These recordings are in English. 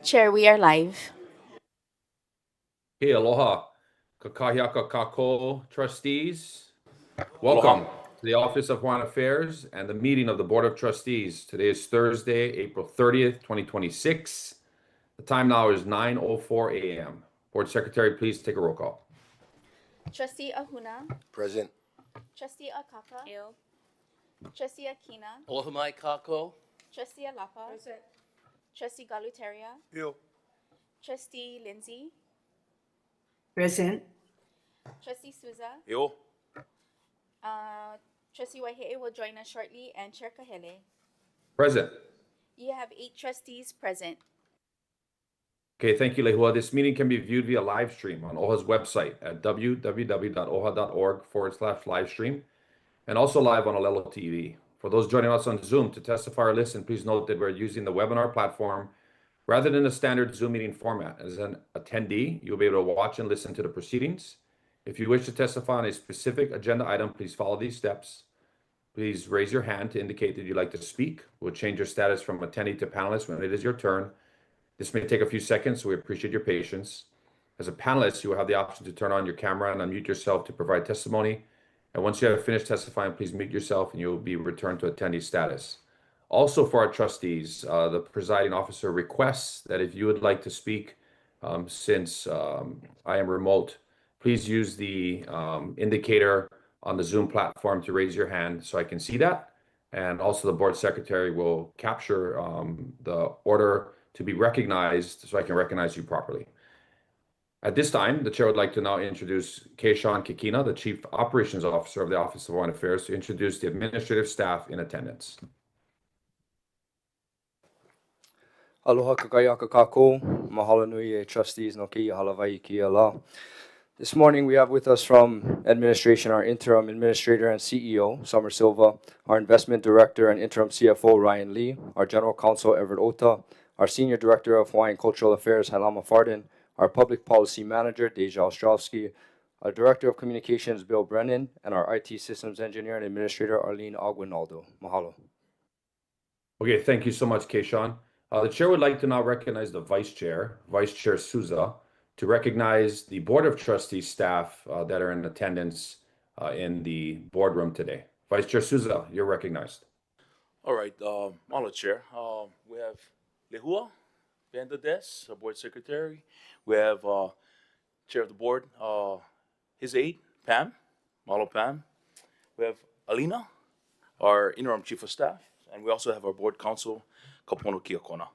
Chair, we are live. Hey, aloha. Kakahiaka kako trustees. Welcome to the Office of Hawaiian Affairs and the meeting of the Board of Trustees. Today is Thursday, April 30th, 2026. The time now is 9:04 a.m. Board Secretary, please take a roll call. Trustee Ahuna. Present. Trustee Akaka. Trustee Akina. Olamai kako. Trustee Alapa. Present. Trustee Galuteria. Yo. Trustee Lindsay. Present. Trustee Souza. Yo. Trustee Waihe'e will join us shortly, and Chair Kahele. Present. You have 8 trustees present. Okay, thank you, Lehua. This meeting can be viewed via live stream on OHA's website at www.oha.org/livestream and also live on Olelo TV. For those joining us on Zoom to testify or listen, please note that we're using the webinar platform rather than the standard Zoom meeting format. As an attendee, you'll be able to watch and listen to the proceedings. If you wish to testify on a specific agenda item, please follow these steps. Please raise your hand to indicate that you'd like to speak. We'll change your status from attendee to panelist when it is your turn. This may take a few seconds, so we appreciate your patience. As a panelist, you will have the option to turn on your camera and unmute yourself to provide testimony. And once you have finished testifying, please mute yourself and you will be returned to attendee status. Also for our trustees, the presiding officer requests that if you would like to speak, since I am remote, please use the indicator on the Zoom platform to raise your hand so I can see that. And also the board secretary will capture the order to be recognized so I can recognize you properly. At this time, the chair would like to now introduce Keishan Kikina, the Chief Operations Officer of the Office of Hawaiian Affairs, to introduce the administrative staff in attendance. Aloha kakayaka kako, mahalo nui e trustees no ki halavai ki ala. This morning we have with us from administration our interim administrator and CEO, Summer Silva, our investment director and interim CFO, Ryan Lee, our general counsel, Everett Ota, our senior director of Hawaiian Cultural Affairs, Lāma Kukui, our public policy manager, Deja Ostrowski, our director of communications, Bill Brennan, and our IT systems engineer and administrator, Arlene Aguinaldo. Mahalo. Okay, thank you so much, Keishan. The chair would like to now recognize the Vice Chair Souza, to recognize the Board of Trustees staff that are in attendance in the boardroom today. Vice Chair Souza, you're recognized. All right, Mahalo, Chair. We have Lehua Vanderdes, our Board Secretary. We have Chair of the Board, his aide, Pam. Mahalo, Pam. We have Alina, our Interim Chief of Staff. And we also have our Board Counsel, Kapono Kiakona.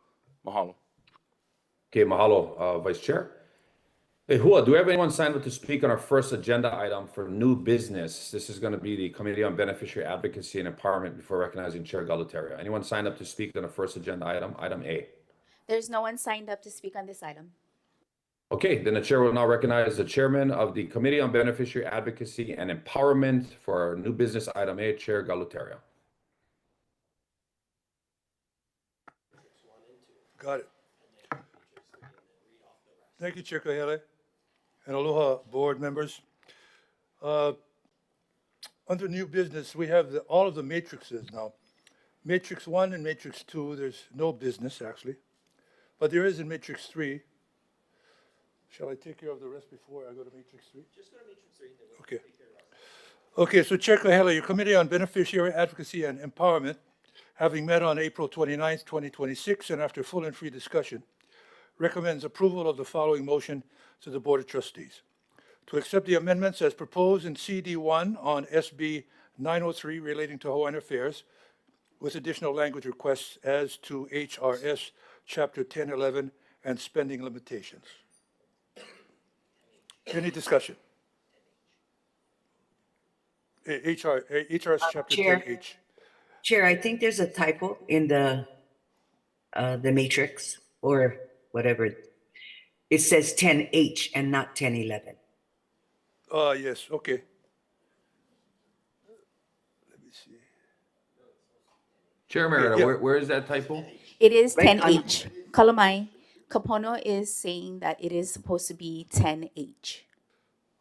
Mahalo. Okay, mahalo, Vice Chair. Lehua, do we have anyone signed up to speak on our first agenda item for new business? This is going to be the Committee on Beneficiary Advocacy and Empowerment before recognizing Chair Galuteria. Anyone signed up to speak on the first agenda item, item A? There's no one signed up to speak on this item. Okay, then the chair will now recognize the chairman of the Committee on Beneficiary Advocacy and Empowerment for our new business item A, Chair Galuteria. Got it. Thank you, Chair Kahele, and aloha board members. Under new business, we have all of the matrices now. Matrix 1 and Matrix 2, there's no business actually, but there is in Matrix 3. Shall I take care of the rest before I go to Matrix 3? Just go to Matrix 3. Okay. Okay, so Chair Kahele, your Committee on Beneficiary Advocacy and Empowerment, having met on April 29th, 2026, and after full and free discussion, recommends approval of the following motion to the Board of Trustees. To accept the amendments as proposed in CD1 on SB 903 relating to Hawaiian Affairs, with additional language requests as to HRS Chapter 1011 and spending limitations. Any discussion? HRS Chapter Chair. 10H. Chair, I think there's a typo in the matrix or whatever. It says 10H and not 1011. Yes, okay. Let me see. Chair Merida, Yeah. where is that typo? It is Right, 10H. Kalamai, Kapono is saying that it is supposed to be 10H.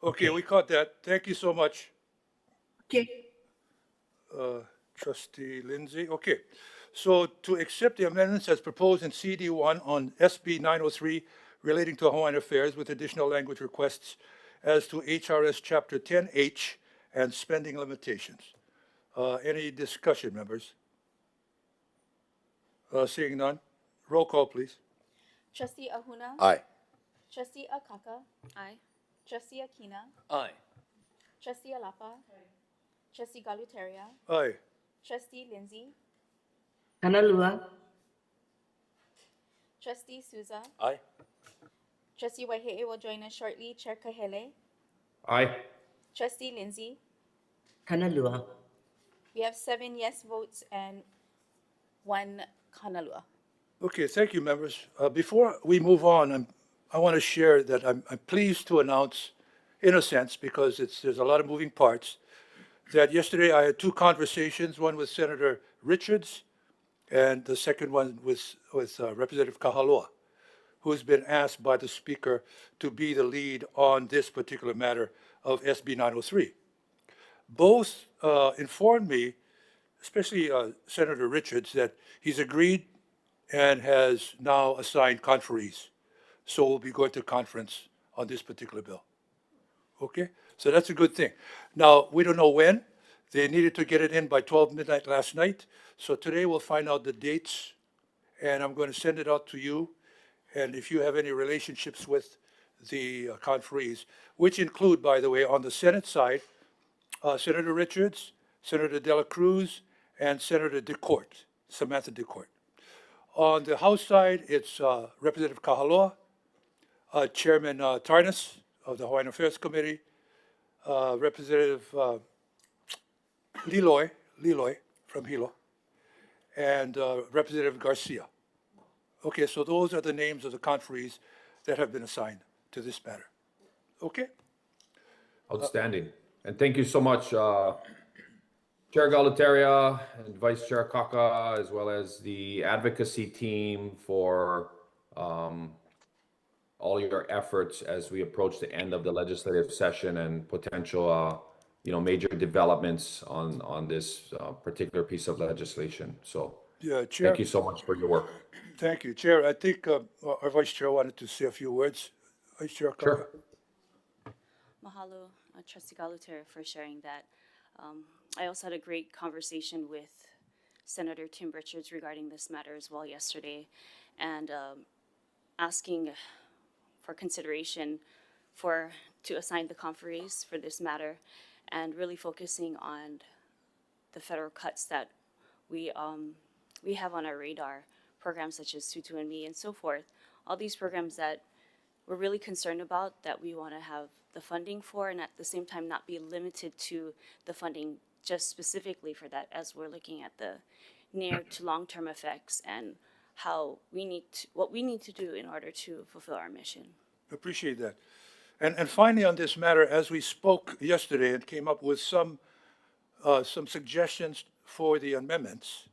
Okay, we caught that. Thank you so much. Okay. Trustee Lindsay. Okay. So to accept the amendments as proposed in CD1 on SB 903 relating to Hawaiian affairs with additional language requests as to HRS Chapter 10H and spending limitations. Any discussion, members? Seeing none. Roll call, please. Trustee Ahuna? Aye. Trustee Akaka? Aye. Trustee Akina? Aye. Trustee Alapa? Trustee Galuteria? Aye. Trustee Lindsay? Kanalua. Trustee Souza? Aye. Trustee Waihe'e will join us shortly. Chair Kahele? Aye. Trustee Lindsay? Kanalua. We have 7 yes votes and 1 Kanalua. Okay, thank you, members. Before we move on, I want to share that I'm pleased to announce, in a sense, because there's a lot of moving parts, that yesterday I had 2 conversations, one with Senator Richards and the second one with Representative Kahaloa, who's been asked by the Speaker to be the lead on this particular matter of SB 903. Both informed me, especially Senator Richards, that he's agreed and has now assigned conferees. So we'll be going to conference on this particular bill. Okay? So that's a good thing. Now, we don't know when. They needed to get it in by 12 midnight last night. So today we'll find out the dates, and I'm going to send it out to you. And if you have any relationships with the conferees, which include, by the way, on the Senate side, Senator Richards, Senator Dela Cruz, and Senator DeCourt, Samantha DeCourt. On the House side, it's Representative Kahaloa, Chairman Tarnas of the Hawaiian Affairs Committee, Representative Liloy from Hilo, and Representative Garcia. Okay, so those are the names of the conferees that have been assigned to this matter. Okay? Outstanding. And thank you so much, Chair Galataria and Vice Chair Kaka, as well as the advocacy team for all your efforts as we approach the end of the legislative session and potential, major developments on this particular piece of legislation. So Yeah, Chair. thank you so much for your work. Thank you, Chair. I think our Vice Chair wanted to say a few words. Vice Chair Kaka. Sure. Mahalo, Trustee Galuteria, for sharing that. I also had a great conversation with Senator Tim Richards regarding this matter as well yesterday, and asking for consideration to assign the conferees for this matter, and really focusing on the federal cuts that we have on our radar, programs such as Tutu and Me and so forth. All these programs that we're really concerned about, that we want to have the funding for, and at the same time not be limited to the funding just specifically for that, as we're looking at the near to long-term effects and what we need to do in order to fulfill our mission. Appreciate that. And finally, on this matter, as we spoke yesterday and came up with some suggestions for the amendments,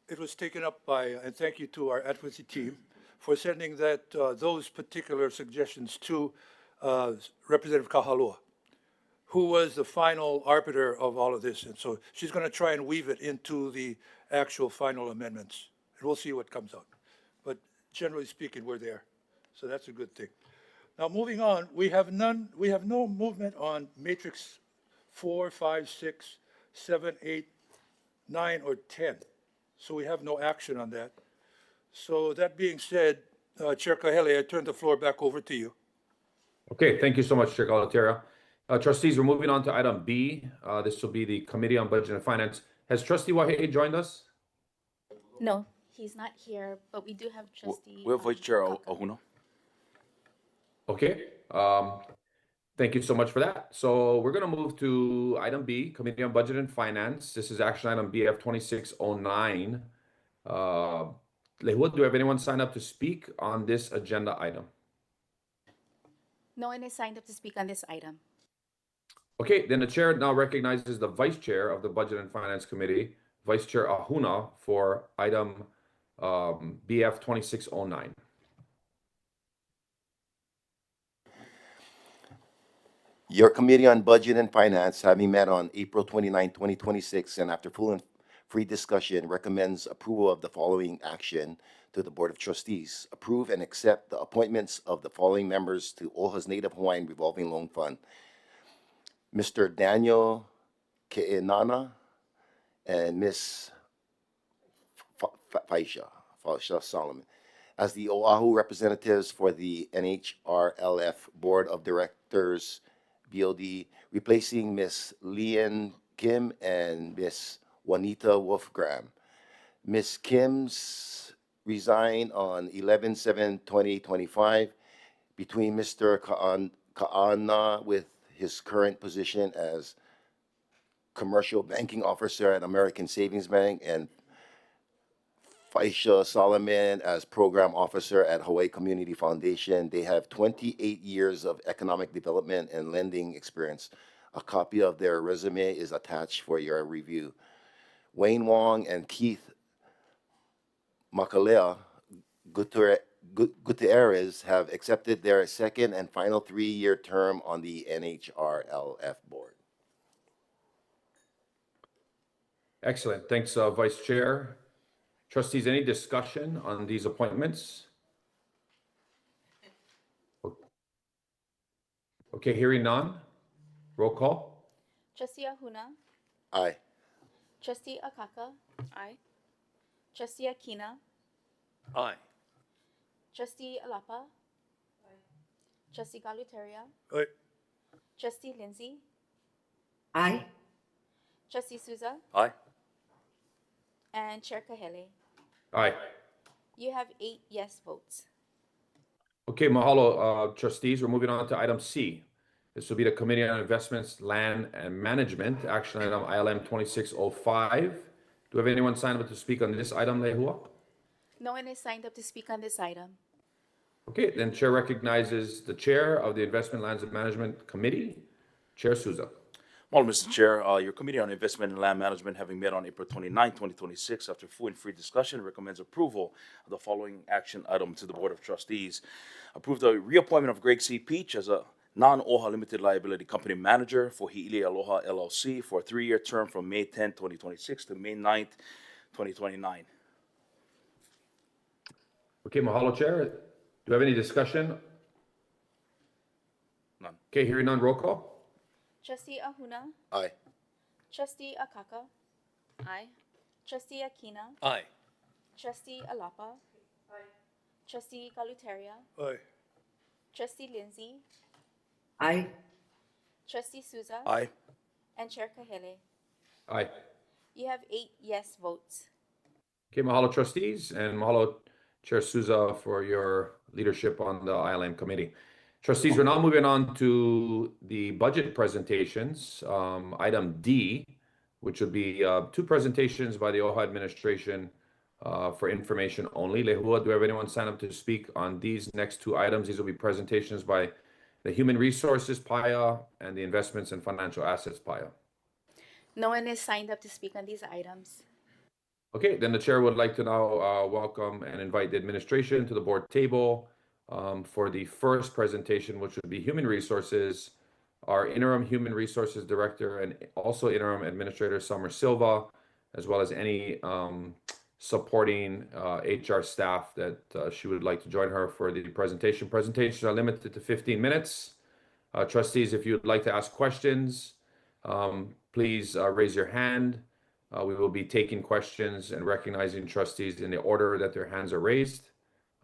it was taken up by, and thank you to our advocacy team for sending those particular suggestions to Representative Kahaloa, who was the final arbiter of all of this. And so she's going to try and weave it into the actual final amendments. And we'll see what comes out. But generally speaking, we're there. So that's a good thing. Now, moving on, we have no movement on matrix 4, 5, 6, 7, 8, 9, or 10. So we have no action on that. So that being said, Chair Kahele, I turn the floor back over to you. Okay, thank you so much, Chair Galataria. Trustees, we're moving on to item B. This will be the Committee on Budget and Finance. Has Trustee Wahehe joined us? No, he's not here, but we do have Trustee. We have Vice Chair Kaka. Ahuna. Okay. Thank you so much for that. So we're going to move to item B, Committee on Budget and Finance. This is action item BF 2609. Lehua, do we have anyone sign up to speak on this agenda item? No one is signed up to speak on this item. Okay, then the chair now recognizes the Vice Chair of the Budget and Finance Committee, Vice Chair Ahuna, for item BF 2609. Your Committee on Budget and Finance, having met on April 29, 2026, and after full and free discussion, recommends approval of the following action to the Board of Trustees. Approve and accept the appointments of the following members to OHA's Native Hawaiian Revolving Loan Fund. Mr. Daniel Ke'enana and Ms. Faisha Solomon as the Oahu representatives for the NHRLF Board of Directors, BOD, replacing Ms. Leanne Kim and Ms. Juanita Wolfgram. Ms. Kim's resigned on 11/7/2025 between Mr. Ka'ana with his current position as Commercial Banking Officer at American Savings Bank and Faisha Solomon as Program Officer at Hawaii Community Foundation. They have 28 years of economic development and lending experience. A copy of their resume is attached for your review. Wayne Wong and Keith Makalea Gutierrez have accepted their second and final 3-year term on the NHRLF board. Excellent. Thanks, Vice Chair. Trustees, any discussion on these appointments? Okay, hearing none. Roll call. Trustee Ahuna, Aye. Trustee Akaka, Aye. Trustee Akina, Aye. Trustee Alapa, Trustee Galuteria, Aye. Trustee Lindsay, Aye. Trustee Souza, Aye. and Chair Kahele. Aye. You have 8 yes votes. Okay, mahalo, trustees. We're moving on to item C. This will be the Committee on Investments, Land and Management, action item ILM 2605. Do we have anyone signed up to speak on this item, Lehua? No one is signed up to speak on this item. Okay, then Chair recognizes the Chair of the Investment, Lands and Management Committee, Chair Souza. Well, Mr. Chair, your Committee on Investment and Land Management, having met on April 29, 2026, after full and free discussion, recommends approval of the following action item to the Board of Trustees. Approve the reappointment of Greg C. Peach as a non-OHA limited liability company manager for Hi'ili Aloha LLC for a 3-year term from May 10, 2026 to May 9, 2029. Okay, mahalo, Chair. Do we have any discussion? None. Okay, hearing none, roll call. Trustee Ahuna, Aye. Trustee Akaka, Aye. Trustee Akina, Aye. Trustee Alapa, Trustee Galuteria, Aye. Trustee Lindsay, Aye. Trustee Souza, Aye. and Chair Kahele. Aye. You have 8 yes votes. Okay, mahalo, trustees, and mahalo, Chair Souza, for your leadership on the ILM committee. Trustees, we're now moving on to the budget presentations, item D, which would be 2 presentations by the OHA administration for information only. Lehua, do we have anyone sign up to speak on these next 2 items? These will be presentations by the Human Resources PIA and the Investments and Financial Assets PIA. No one is signed up to speak on these items. Okay, then the chair would like to now welcome and invite the administration to the board table for the first presentation, which would be Human Resources. Our interim Human Resources Director and also interim Administrator Summer Silva, as well as any supporting HR staff that she would like to join her for the presentation. Presentations are limited to 15 minutes. Trustees, if you'd like to ask questions, please raise your hand. We will be taking questions and recognizing trustees in the order that their hands are raised,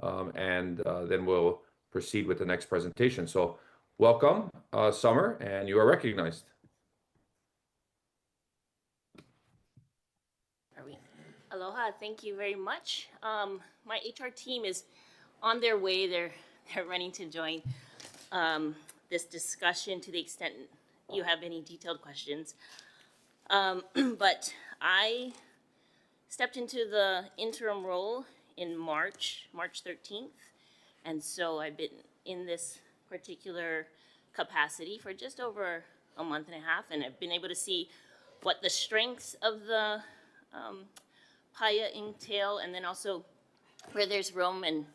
and then we'll proceed with the next presentation. So welcome, Summer, and you are recognized. Aloha, thank you very much. My HR team is on their way. They're running to join this discussion to the extent you have any detailed questions. But I stepped into the interim role in March 13th. And so I've been in this particular capacity for just over a month and a half. And I've been able to see what the strengths of the PIA entail, and then also where there's room and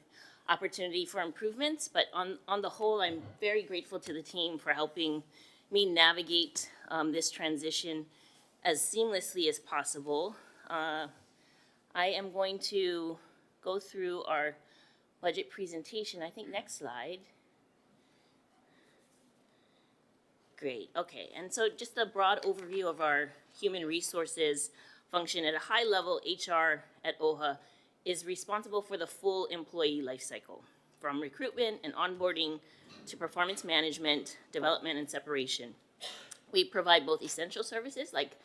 opportunity for improvements. But on the whole, I'm very grateful to the team for helping me navigate this transition as seamlessly as possible, I am going to go through our budget presentation. I think next slide. Great, okay, and so just a broad overview of our human resources function. At a high level, HR at OHA is responsible for the full employee life cycle, from recruitment and onboarding to performance management, development, and separation. We provide both essential services like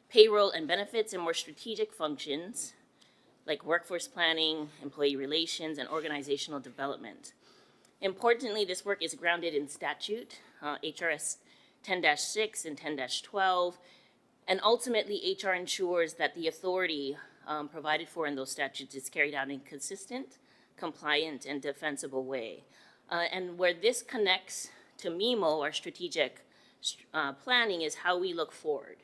payroll and benefits and more strategic functions like workforce planning, employee relations, and organizational development. Importantly, this work is grounded in statute, HRS 10-6 and 10-12, and ultimately HR ensures that the authority provided for in those statutes is carried out in a consistent, compliant, and defensible way. And where this connects to MIMO, our strategic planning, is how we look forward,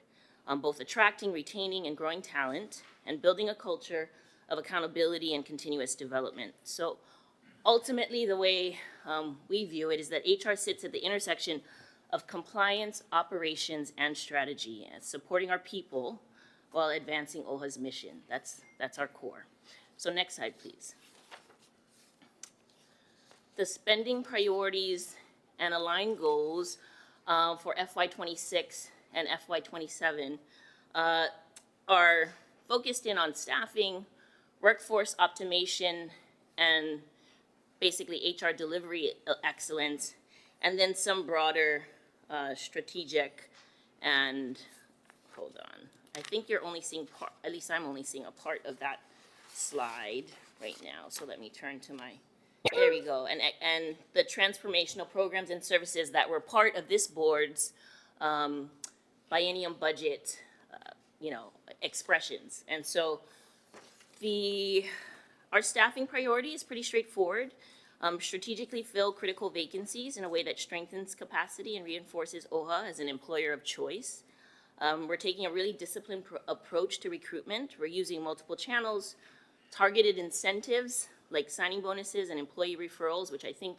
both attracting, retaining, and growing talent, and building a culture of accountability and continuous development. So ultimately, the way we view it is that HR sits at the intersection of compliance, operations, and strategy, and supporting our people while advancing OHA's mission. That's our core. So next slide, please. The spending priorities and aligned goals for FY26 and FY27 are focused in on staffing, workforce optimization, and basically HR delivery excellence, and then some broader strategic and, hold on, I think you're only seeing part, at least I'm only seeing a part of that slide right now. So let me turn to my, there we go. And the transformational programs and services that were part of this board's biennium budget, expressions. And so our staffing priority is pretty straightforward. Strategically fill critical vacancies in a way that strengthens capacity and reinforces OHA as an employer of choice. We're taking a really disciplined approach to recruitment. We're using multiple channels, targeted incentives like signing bonuses and employee referrals, which I think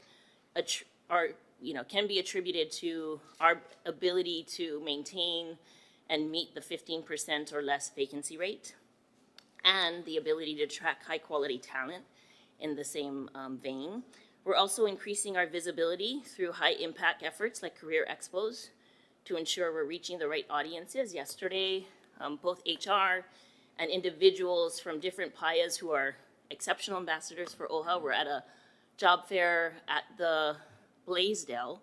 can be attributed to our ability to maintain and meet the 15% or less vacancy rate, and the ability to attract high quality talent in the same vein. We're also increasing our visibility through high impact efforts like career expos to ensure we're reaching the right audiences. Yesterday, both HR and individuals from different PAYAs who are exceptional ambassadors for OHA were at a job fair at the Blaisdell,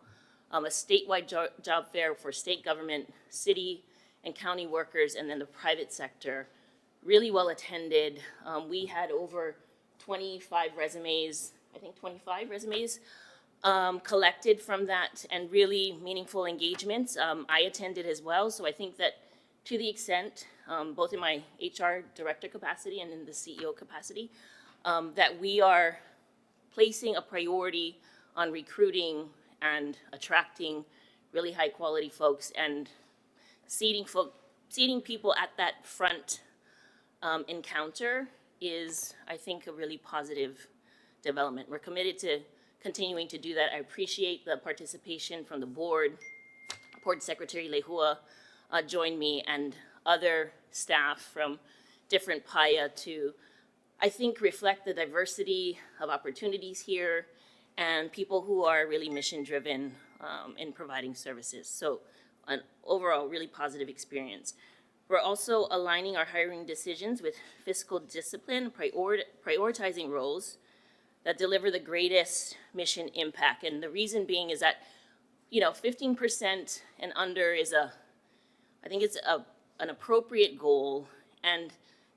a statewide job fair for state government, city and county workers, and then the private sector. Really well attended. We had over 25 resumes, I think 25 resumes collected from that, and really meaningful engagements. I attended as well, so I think that to the extent, both in my HR director capacity and in the CEO capacity, that we are placing a priority on recruiting and attracting really high quality folks and seating people at that front encounter is, I think, a really positive development. We're committed to continuing to do that. I appreciate the participation from the board. Board Secretary Lehua joined me and other staff from different PAYA to, I think, reflect the diversity of opportunities here and people who are really mission-driven in providing services. So an overall really positive experience. We're also aligning our hiring decisions with fiscal discipline, prioritizing roles that deliver the greatest mission impact. And the reason being is that, 15% and under is I think it's an appropriate goal, and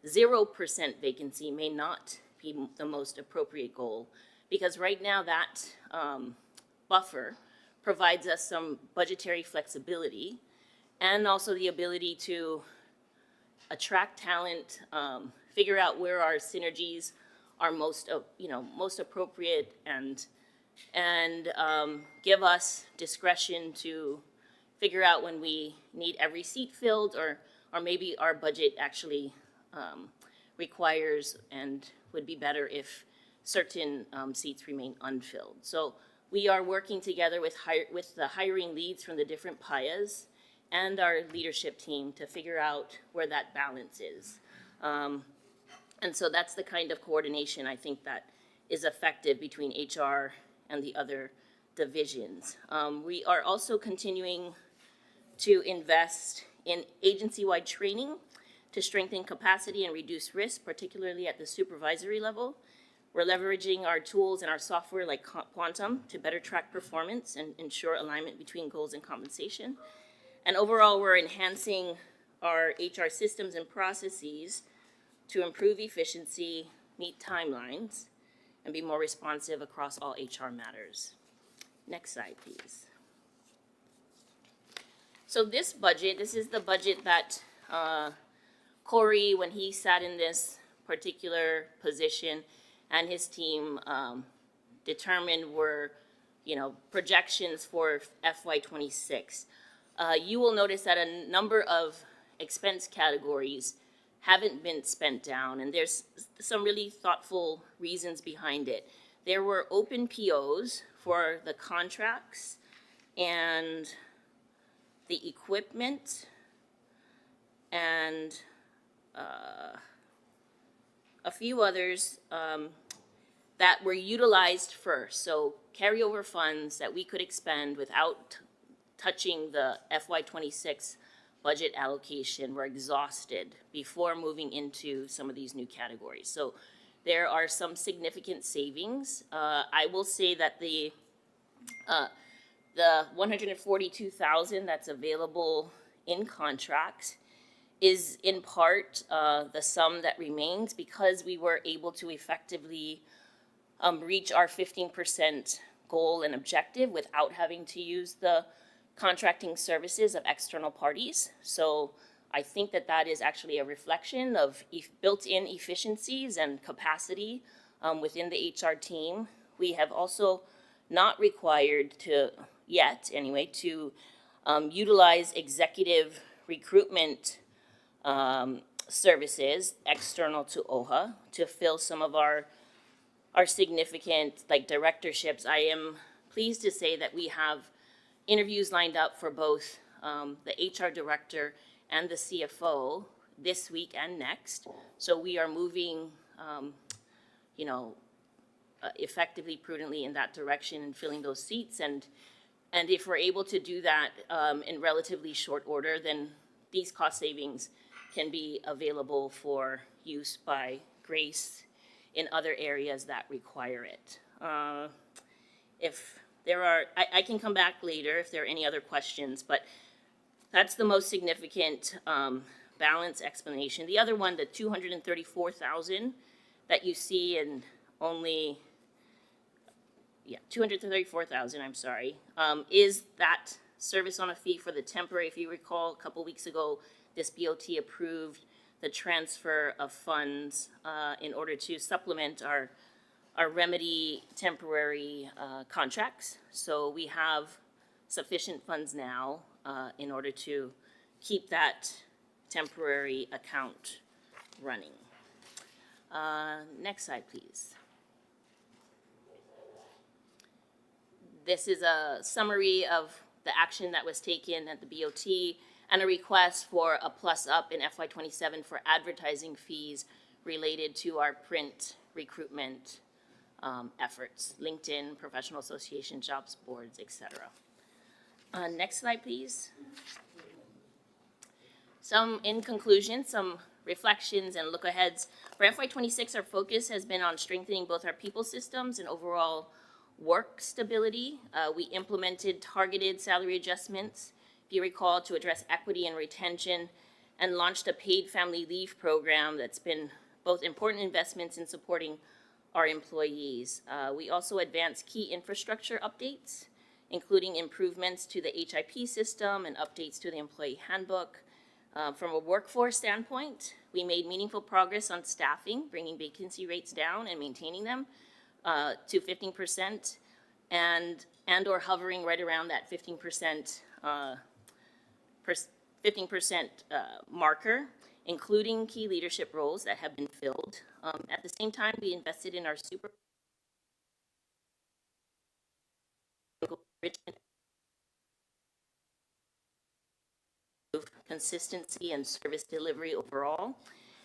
0% vacancy may not be the most appropriate goal, because right now that buffer provides us some budgetary flexibility and also the ability to attract talent, figure out where our synergies are most appropriate, and give us discretion to figure out when we need every seat filled, or maybe our budget actually requires and would be better if certain seats remain unfilled. So we are working together with the hiring leads from the different PAYAs and our leadership team to figure out where that balance is. And so that's the kind of coordination I think that is effective between HR and the other divisions. We are also continuing to invest in agency-wide training to strengthen capacity and reduce risk, particularly at the supervisory level. We're leveraging our tools and our software like Quantum to better track performance and ensure alignment between goals and compensation. And overall, we're enhancing our HR systems and processes to improve efficiency, meet timelines, and be more responsive across all HR matters. Next slide, please. So this budget, this is the budget that Corey, when he sat in this particular position, and his team determined were, projections for FY26. You will notice that a number of expense categories haven't been spent down, and there's some really thoughtful reasons behind it. There were open POs for the contracts and the equipment and a few others that were utilized first. So carryover funds that we could expend without touching the FY26 budget allocation were exhausted before moving into some of these new categories. So there are some significant savings. I will say that the $142,000 that's available in contracts is in part the sum that remains because we were able to effectively reach our 15% goal and objective without having to use the contracting services of external parties. So I think that that is actually a reflection of built-in efficiencies and capacity within the HR team. We have also not required to, yet anyway, to utilize executive recruitment services external to OHA to fill some of our significant directorships. I am pleased to say that we have interviews lined up for both the HR director and the CFO this week and next. So we are moving, effectively, prudently in that direction and filling those seats. And if we're able to do that in relatively short order, then these cost savings can be available for use by Grace in other areas that require it. If there are, I can come back later if there are any other questions, but that's the most significant balance explanation. The other one, the $234,000 that you see in only, $234,000, I'm sorry, is that service on a fee for the temporary. If you recall, a couple weeks ago, this BOT approved the transfer of funds in order to supplement our remedy temporary contracts. So we have sufficient funds now in order to keep that temporary account running. Next slide, please. This is a summary of the action that was taken at the BOT and a request for a plus up in FY27 for advertising fees related to our print recruitment efforts, LinkedIn, professional association, jobs boards, etc. Next slide, please. In conclusion, some reflections and look aheads. For FY26, our focus has been on strengthening both our people systems and overall work stability. We implemented targeted salary adjustments, if you recall, to address equity and retention, and launched a paid family leave program that's been both important investments in supporting our employees. We also advanced key infrastructure updates, including improvements to the HIP system and updates to the employee handbook. From a workforce standpoint, we made meaningful progress on staffing, bringing vacancy rates down and maintaining them to 15% and or hovering right around that 15% marker, including key leadership roles that have been filled. At the same time, we invested in our consistency and service delivery overall.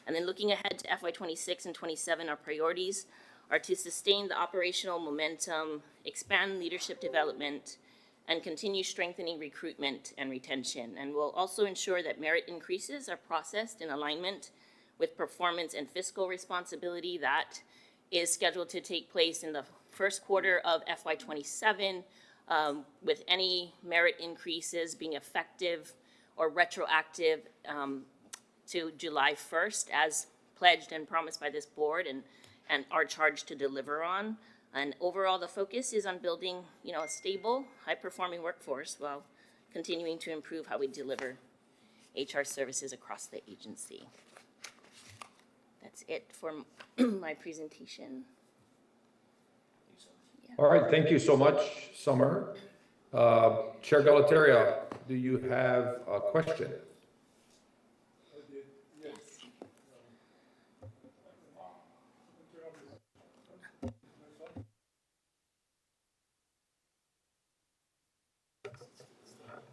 And then looking ahead to FY26 and 27, our priorities are to sustain the operational momentum, expand leadership development, and continue strengthening recruitment and retention. And we'll also ensure that merit increases are processed in alignment with performance and fiscal responsibility. That is scheduled to take place in the first quarter of FY27, with any merit increases being effective or retroactive to July 1st, as pledged and promised by this board and are charged to deliver on. And overall, the focus is on building, a stable, high-performing workforce while continuing to improve how we deliver HR services across the agency. That's it for my presentation. All right, thank you so much, Summer. Chair Galateria, do you have a question?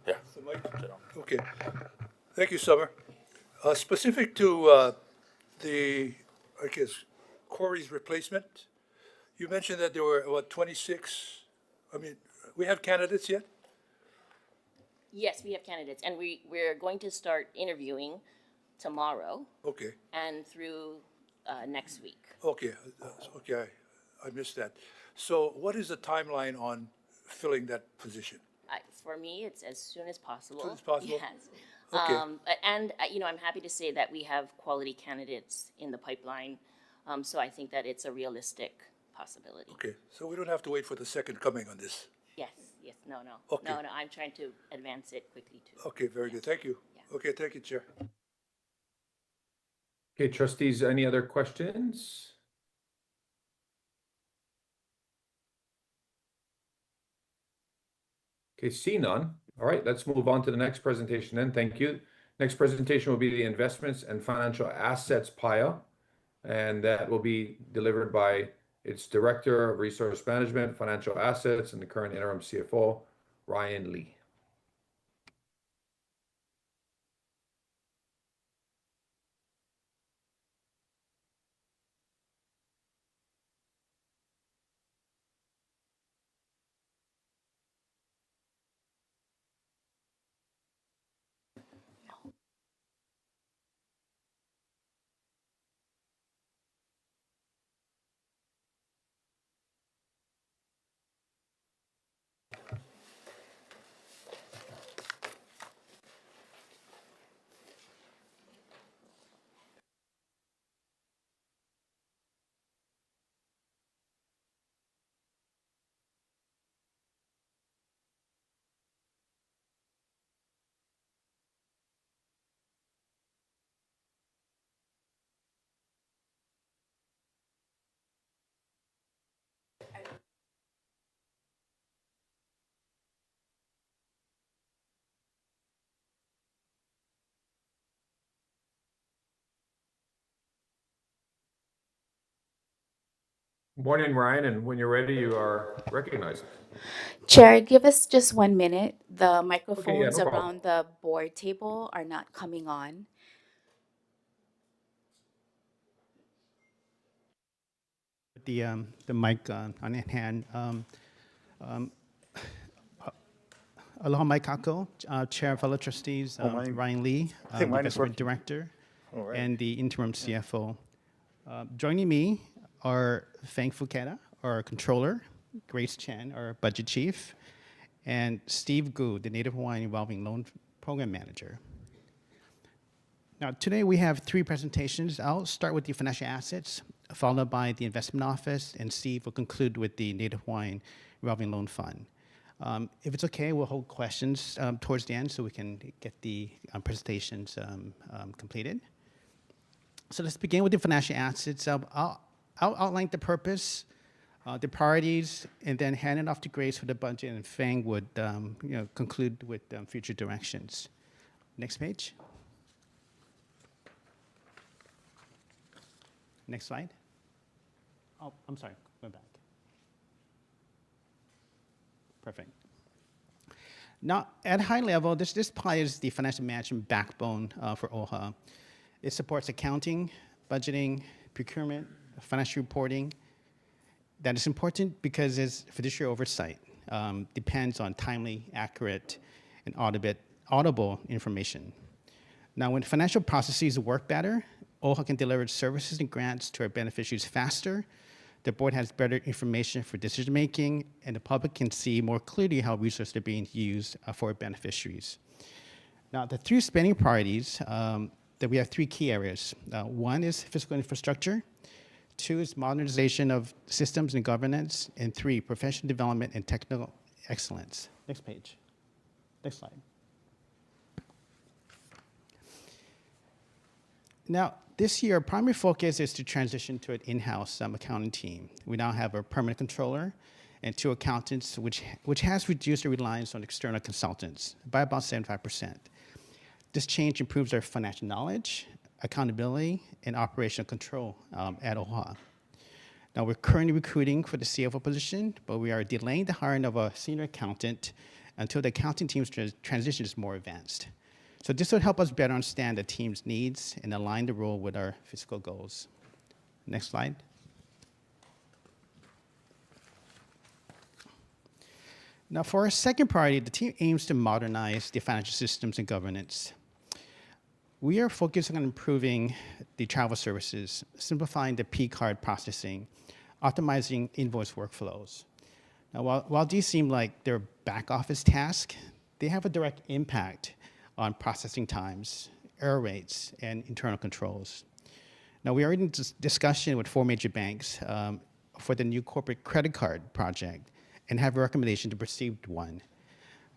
Yeah. Okay. Thank you, Summer. Specific to I guess, Corey's replacement, you mentioned that there were, 26, we have candidates yet? Yes, we have candidates, and we're going to start interviewing tomorrow Okay, and through next week. okay, I missed that. So what is the timeline on filling that position? For me, it's as soon as possible. Soon as possible? Yes. Okay. And, I'm happy to say that we have quality candidates in the pipeline, so I think that it's a realistic possibility. Okay, so we don't have to wait for the second coming on this. Yes, no. Okay. No, I'm trying to advance it quickly too. Okay, very good, thank you. Yeah. Okay, thank you, Chair. Okay, trustees, any other questions? Okay, see none. All right, let's move on to the next presentation then. Thank you. Next presentation will be the Investments and Financial Assets PIA, and that will be delivered by its Director of Resource Management, Financial Assets, and the current interim CFO, Ryan Lee. Morning, Ryan, and when you're ready, you are recognized. Chair, give us just 1 minute. The microphones no problem. around the board table are not coming on. The mic on hand. Aloha Mai Kako, Chair of fellow trustees, Ryan Lee, the investment director, and the interim CFO. Joining me are Fang Fuketa, our controller, Grace Chen, our budget chief, and Steve Gu, the Native Hawaiian Revolving Loan Program Manager. Now, today we have 3 presentations. I'll start with the financial assets, followed by the investment office, and Steve will conclude with the Native Hawaiian Revolving Loan Fund. If it's okay, we'll hold questions towards the end so we can get the presentations completed. So let's begin with the financial assets. I'll outline the purpose, the priorities, and then hand it off to Grace for the budget, and Fang would conclude with future directions. Next page. Next slide. Oh, I'm sorry, go back. Perfect. Now, at a high level, this is the financial management backbone for OHA. It supports accounting, budgeting, procurement, financial reporting. That is important because its fiduciary oversight depends on timely, accurate, and audible information. Now, when financial processes work better, OHA can deliver services and grants to our beneficiaries faster. The board has better information for decision-making, and the public can see more clearly how resources are being used for beneficiaries. Now, the three spending priorities, that we have three key areas. One is physical infrastructure, two is modernization of systems and governance, and three, professional development and technical excellence. Next page. Next slide. Now, this year, our primary focus is to transition to an in-house accounting team. We now have a permanent controller and two accountants, which has reduced the reliance on external consultants by about 75%. This change improves our financial knowledge, accountability, and operational control at OHA. Now, we're currently recruiting for the CFO position, but we are delaying the hiring of a senior accountant until the accounting team's transition is more advanced. So this will help us better understand the team's needs and align the role with our fiscal goals. Next slide. Now, for our second priority, the team aims to modernize the financial systems and governance. We are focusing on improving the travel services, simplifying the P-card processing, optimizing invoice workflows. Now, while these seem like they're back office tasks, they have a direct impact on processing times, error rates, and internal controls. Now, we are in discussion with 4 major banks for the new corporate credit card project and have a recommendation to proceed with one.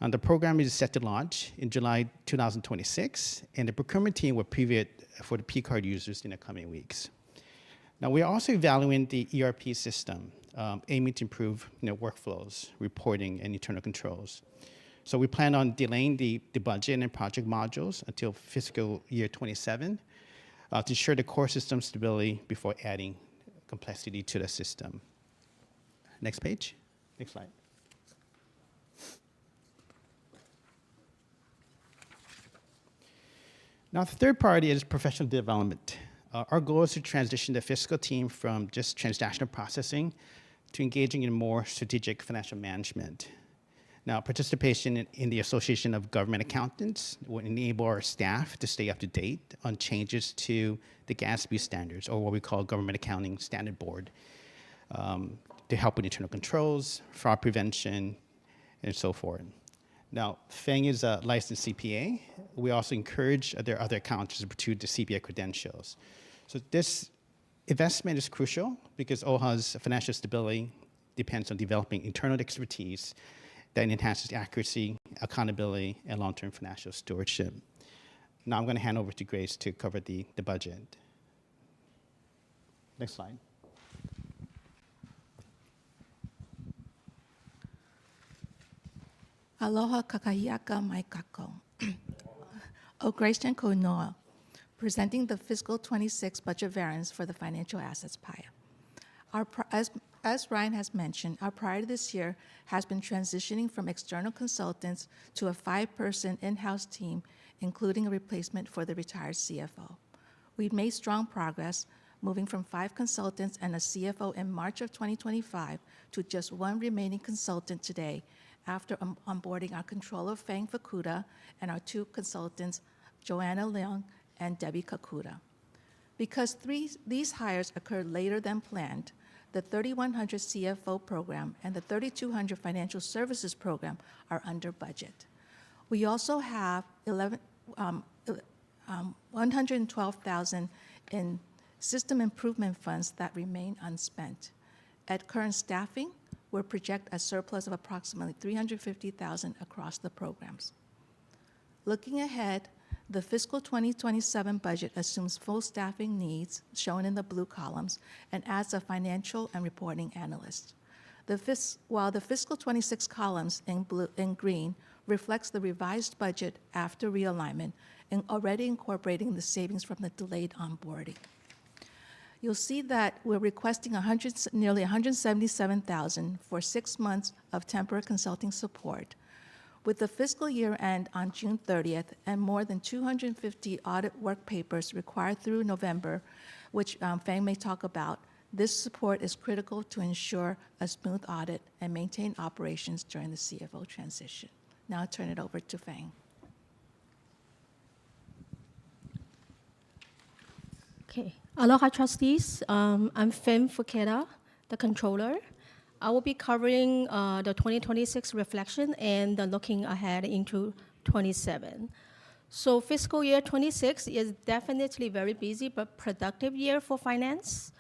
The program is set to launch in July 2026, and the procurement team will preview it for the P-card users in the coming weeks. Now, we are also evaluating the ERP system, aiming to improve workflows, reporting, and internal controls. So we plan on delaying the budget and project modules until fiscal year 27 to ensure the core system stability before adding complexity to the system. Next page. Next slide. Now, the third priority is professional development. Our goal is to transition the fiscal team from just transactional processing to engaging in more strategic financial management. Now, participation in the Association of Government Accountants will enable our staff to stay up to date on changes to the GASB standards, or what we call Government Accounting Standard Board, to help with internal controls, fraud prevention, and so forth. Now, Feng is a licensed CPA. We also encourage their other accountants to pursue the CPA credentials. So this investment is crucial because OHA's financial stability depends on developing internal expertise that enhances accuracy, accountability, and long-term financial stewardship. Now I'm going to hand over to Grace to cover the budget. Next slide. Aloha kakahiaka mai kako. O Grace and Konoa, presenting the fiscal 26 budget variance for the financial assets pile. As Ryan has mentioned, our priority this year has been transitioning from external consultants to a 5-person in-house team, including a replacement for the retired CFO. We've made strong progress, moving from 5 consultants and a CFO in March of 2025 to just 1 remaining consultant today, after onboarding our controller, Feng Fukuda, and our 2 consultants, Joanna Leung and Debbie Kakuda. Because these hires occurred later than planned, the 3100 CFO program and the 3200 financial services program are under budget. We also have 112,000 in system improvement funds that remain unspent. At current staffing, we project a surplus of approximately $350,000 across the programs. Looking ahead, the fiscal 2027 budget assumes full staffing needs, shown in the blue columns, and adds a financial and reporting analyst. While the fiscal 26 columns in green reflects the revised budget after realignment and already incorporating the savings from the delayed onboarding. You'll see that we're requesting nearly $177,000 for 6 months of temporary consulting support. With the fiscal year end on June 30th and more than 250 audit work papers required through November, which Fang may talk about, this support is critical to ensure a smooth audit and maintain operations during the CFO transition. Now I'll turn it over to Fang. Okay, aloha trustees. I'm Fem Fuketa, the controller. I will be covering the 2026 reflection and looking ahead into 27. So fiscal year 26 is definitely very busy but productive year for finance.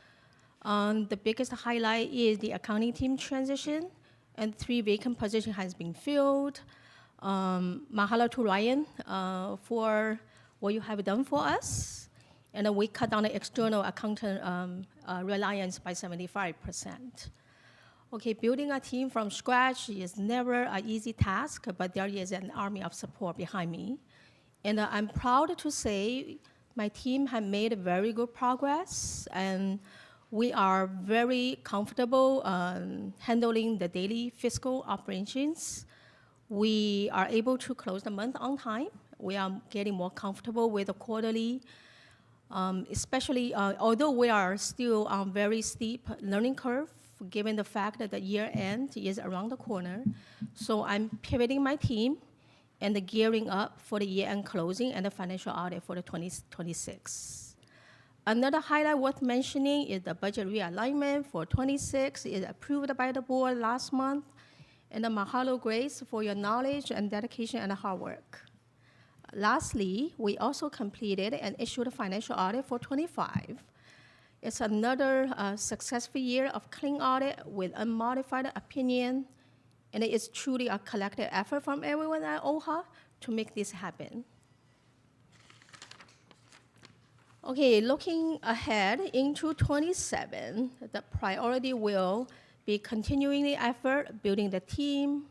The biggest highlight is the accounting team transition, and 3 vacant positions has been filled. Mahalo to Ryan for what you have done for us. And we cut down the external accountant reliance by 75%. Okay, building a team from scratch is never an easy task, but there is an army of support behind me. And I'm proud to say my team has made very good progress, and we are very comfortable handling the daily fiscal operations. We are able to close the month on time. We are getting more comfortable with the quarterly. Especially, although we are still on very steep learning curve, given the fact that the year end is around the corner. So I'm pivoting my team and gearing up for the year end closing and the financial audit for the 2026. Another highlight worth mentioning is the budget realignment for 26 is approved by the board last month. And the mahalo Grace for your knowledge and dedication and hard work. Lastly, we also completed and issued a financial audit for 25. It's another successful year of clean audit with unmodified opinion, and it is truly a collective effort from everyone at OHA to make this happen. Okay, looking ahead into 27, the priority will be continuing the effort, building the team.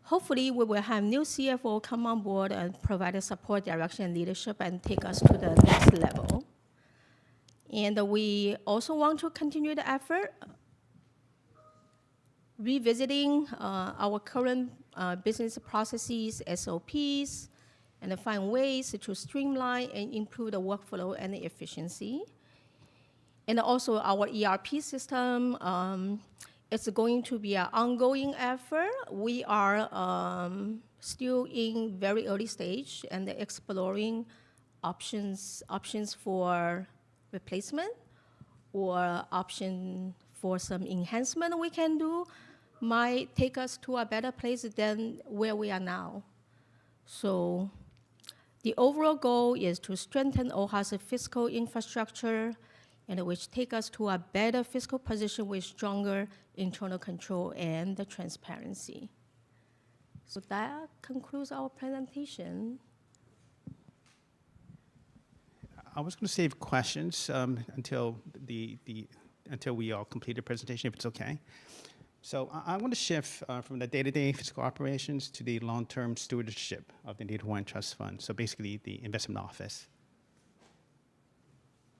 Hopefully, we will have new CFO come on board and provide the support, direction, and leadership and take us to the next level. And we also want to continue the effort, revisiting our current business processes, SOPs, and find ways to streamline and improve the workflow and the efficiency. And also our ERP system, it's going to be an ongoing effort. We are still in very early stage and exploring options for replacement or option for some enhancement we can do might take us to a better place than where we are now. So the overall goal is to strengthen OHA's fiscal infrastructure and which take us to a better fiscal position with stronger internal control and the transparency. So that concludes our presentation. I was going to save questions until we all complete the presentation, if it's okay. So I want to shift from the day-to-day fiscal operations to the long-term stewardship of the Native Hawaiian Trust Fund. So basically, the investment office.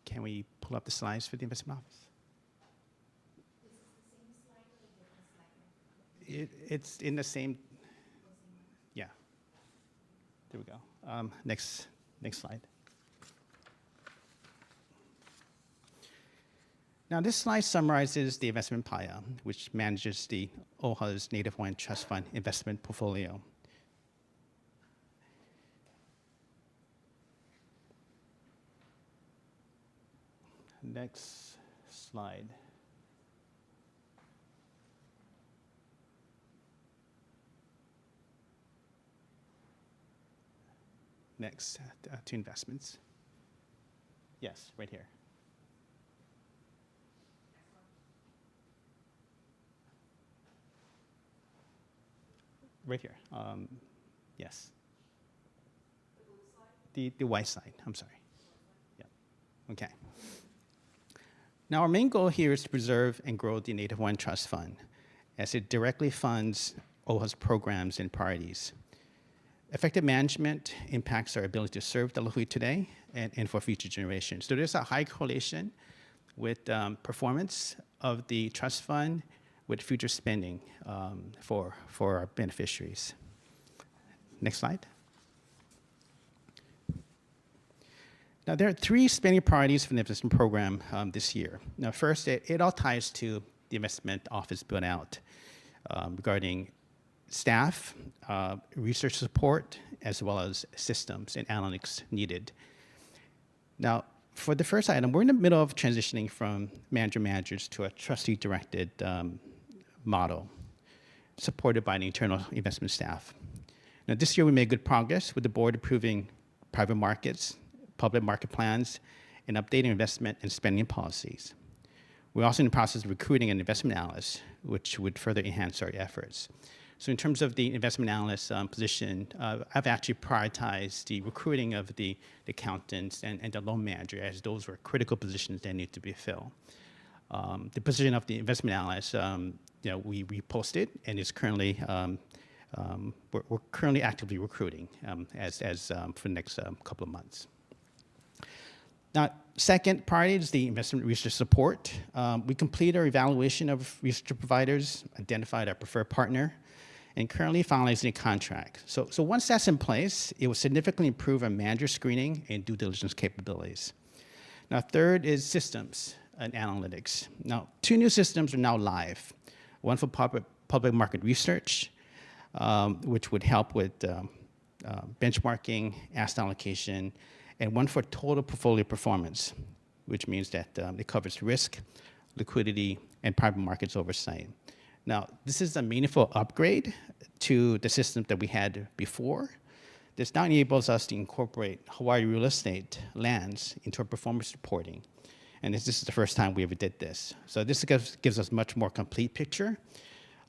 Can we pull up the slides for the investment office? It's in the same. Yeah. There we go. Next slide. Now, this slide summarizes the investment PAIA, which manages the OHA's Native Hawaiian Trust Fund investment portfolio. Next slide. Next, to investments. Yes, right here. Right here. Yes. The white side. I'm sorry. Yeah. Okay. Now, our main goal here is to preserve and grow the Native Hawaiian Trust Fund as it directly funds OHA's programs and priorities. Effective management impacts our ability to serve the Lahui today and for future generations. So there's a high correlation with performance of the trust fund with future spending for our beneficiaries. Next slide. Now, there are 3 spending priorities for the investment program this year. Now, first, it all ties to the investment office build out regarding staff, research support, as well as systems and analytics needed. Now, for the first item, we're in the middle of transitioning from managers to a trustee-directed model supported by the internal investment staff. Now, this year we made good progress with the board approving private markets, public market plans, and updating investment and spending policies. We're also in the process of recruiting an investment analyst, which would further enhance our efforts. So in terms of the investment analyst position, I've actually prioritized the recruiting of the accountants and the loan manager, as those were critical positions that need to be filled. The position of the investment analyst, we posted, and it's currently we're currently actively recruiting as for the next couple of months. Now, second priority is the investment research support. We completed our evaluation of research providers, identified our preferred partner, and currently finalizing a contract. So once that's in place, it will significantly improve our manager screening and due diligence capabilities. Now, third is systems and analytics. Now, 2 new systems are now live. One for public market research, which would help with benchmarking, asset allocation, and one for total portfolio performance, which means that it covers risk, liquidity, and private markets oversight. Now, this is a meaningful upgrade to the system that we had before. This now enables us to incorporate Hawaii real estate lands into our performance reporting. And this is the first time we ever did this. So this gives us much more complete picture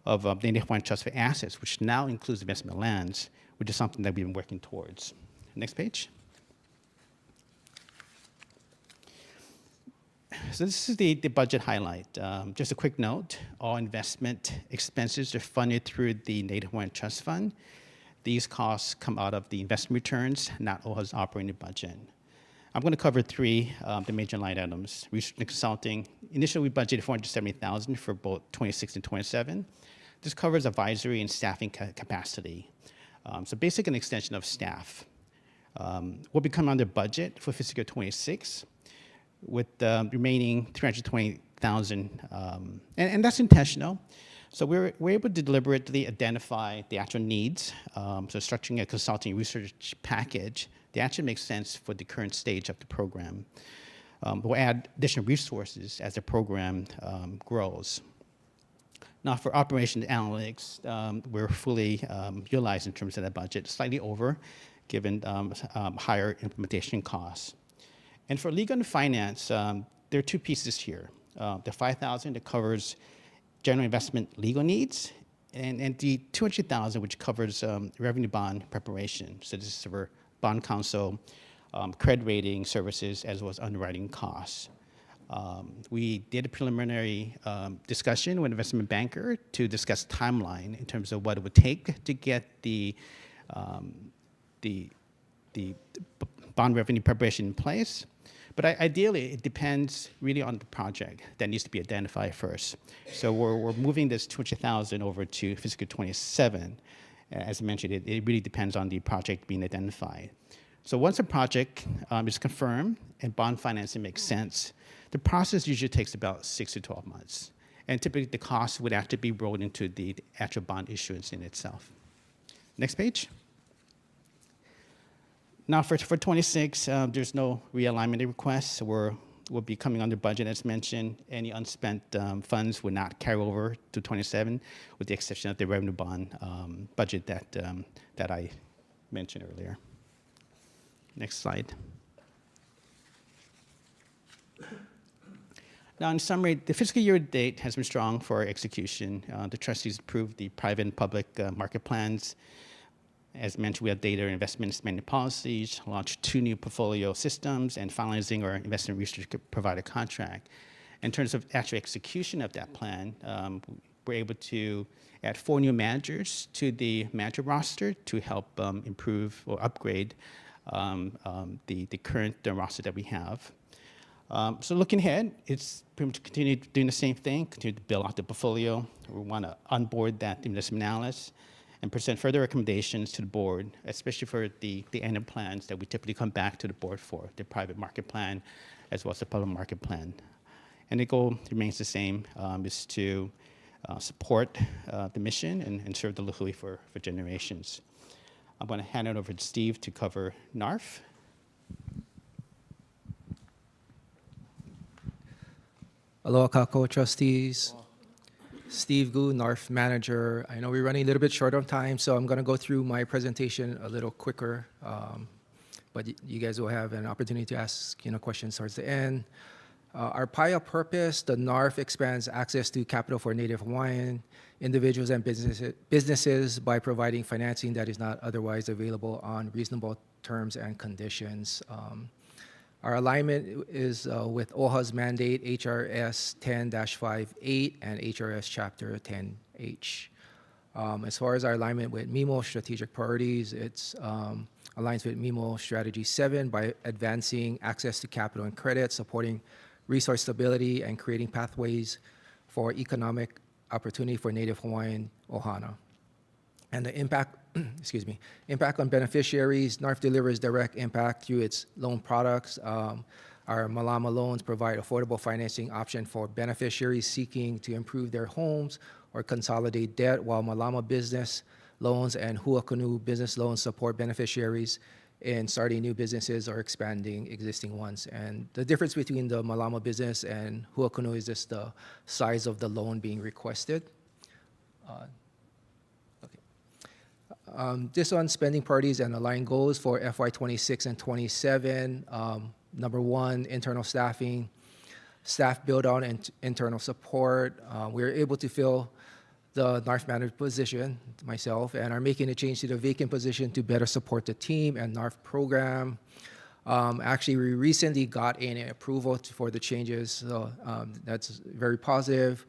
of the Native Hawaiian Trust for Assets, which now includes investment lands, which is something that we've been working towards. Next page. So this is the budget highlight. Just a quick note, all investment expenses are funded through the Native Hawaiian Trust Fund. These costs come out of the investment returns, not OHA's operating budget. I'm going to cover 3 the major line items. Research and consulting. Initially, we budgeted $470,000 for both 26 and 27. This covers advisory and staffing capacity. So basically an extension of staff. We'll become under budget for fiscal year 26 with the remaining $320,000, and that's intentional. So we're able to deliberately identify the actual needs. So structuring a consulting research package that actually makes sense for the current stage of the program. We'll add additional resources as the program grows. Now for operations analytics, we're fully utilized in terms of that budget, slightly over, given higher implementation costs. And for legal and finance, there are 2 pieces here. The $5,000 that covers general investment legal needs, and the $200,000 which covers revenue bond preparation. So this is for bond counsel, credit rating services, as well as underwriting costs. We did a preliminary discussion with an investment banker to discuss timeline in terms of what it would take to get the bond revenue preparation in place. But ideally, it depends really on the project that needs to be identified first. So we're moving this $200,000 over to fiscal 27. As I mentioned, it really depends on the project being identified. So once a project is confirmed and bond financing makes sense, the process usually takes about 6 to 12 months. And typically, the cost would actually be rolled into the actual bond issuance in itself. Next page. Now for 26, there's no realignment requests. We'll be coming under budget, as mentioned. Any unspent funds will not carry over to 27, with the exception of the revenue bond budget that I mentioned earlier. Next slide. Now, in summary, the fiscal year to date has been strong for our execution. The trustees approved the private and public market plans. As mentioned, we have data investment spending policies, launched 2 new portfolio systems, and finalizing our investment research provider contract. In terms of actual execution of that plan, we're able to add 4 new managers to the manager roster to help improve or upgrade the current roster that we have. So looking ahead, it's pretty much continue doing the same thing, continue to build out the portfolio. We want to onboard that investment analyst and present further recommendations to the board, especially for the annual plans that we typically come back to the board for, the private market plan as well as the public market plan. And the goal remains the same, is to support the mission and serve the Lāhui for generations. I'm going to hand it over to Steve to cover NARF. Aloha kākou, trustees. Steve Gu, NARF manager. I know we're running a little bit short on time, so I'm going to go through my presentation a little quicker. But you guys will have an opportunity to ask questions towards the end. Our PIA purpose, the NARF expands access to capital for Native Hawaiian individuals and businesses by providing financing that is not otherwise available on reasonable terms and conditions. Our alignment is with OHA's mandate, HRS 10-58 and HRS Chapter 10H. As far as our alignment with MIMO strategic priorities, it's aligns with MIMO Strategy 7 by advancing access to capital and credit, supporting resource stability, and creating pathways for economic opportunity for Native Hawaiian ohana. And the impact, impact on beneficiaries, NARF delivers direct impact through its loan products. Our Malama loans provide affordable financing option for beneficiaries seeking to improve their homes or consolidate debt, while Malama business loans and Huakunu business loans support beneficiaries in starting new businesses or expanding existing ones. And the difference between the Malama business and Huakunu is just the size of the loan being requested. This on spending priorities and aligned goals for FY26 and 27. Number one, internal staffing, staff build out and internal support. We're able to fill the NARF manager position, myself, and are making a change to the vacant position to better support the team and NARF program. Actually, we recently got an approval for the changes, so that's very positive.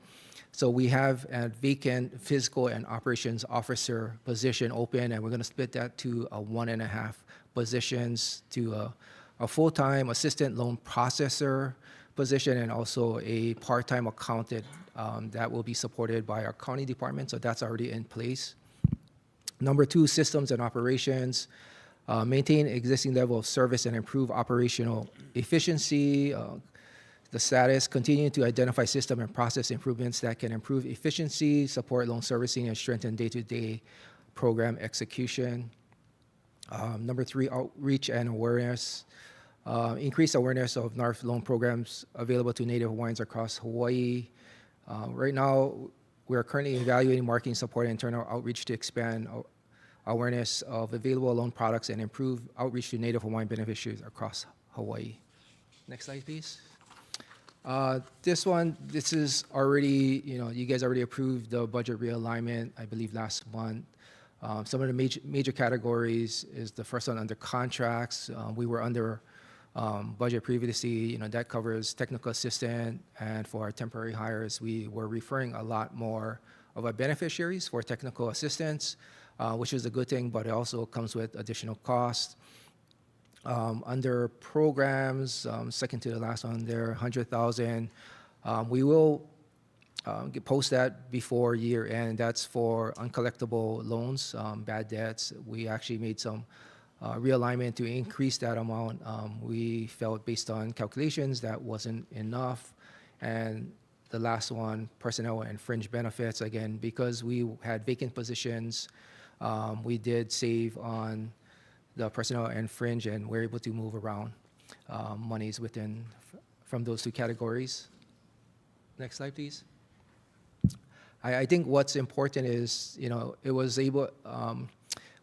So we have a vacant physical and operations officer position open, and we're going to split that to 1.5 positions to a full-time assistant loan processor position and also a part-time accountant that will be supported by our county department. So that's already in place. Number two, systems and operations. Maintain existing level of service and improve operational efficiency. The status, continue to identify system and process improvements that can improve efficiency, support loan servicing, and strengthen day-to-day program execution. Number three, outreach and awareness. Increase awareness of NARF loan programs available to Native Hawaiians across Hawaii. Right now, we are currently evaluating marketing support and internal outreach to expand awareness of available loan products and improve outreach to Native Hawaiian beneficiaries across Hawaii. Next slide, please. This is already, you guys already approved the budget realignment, I believe, last month. Some of the major categories is the first one under contracts. We were under budget previously, that covers technical assistant, and for our temporary hires, we were referring a lot more of our beneficiaries for technical assistance, which is a good thing, but it also comes with additional costs. Under programs, second to the last one there, 100,000. We will post that before year end. That's for uncollectible loans, bad debts. We actually made some realignment to increase that amount. We felt based on calculations that wasn't enough. And the last one, personnel and fringe benefits. Again, because we had vacant positions, we did save on the personnel and fringe, and we're able to move around monies from those two categories. Next slide, please. I think what's important is, it was able,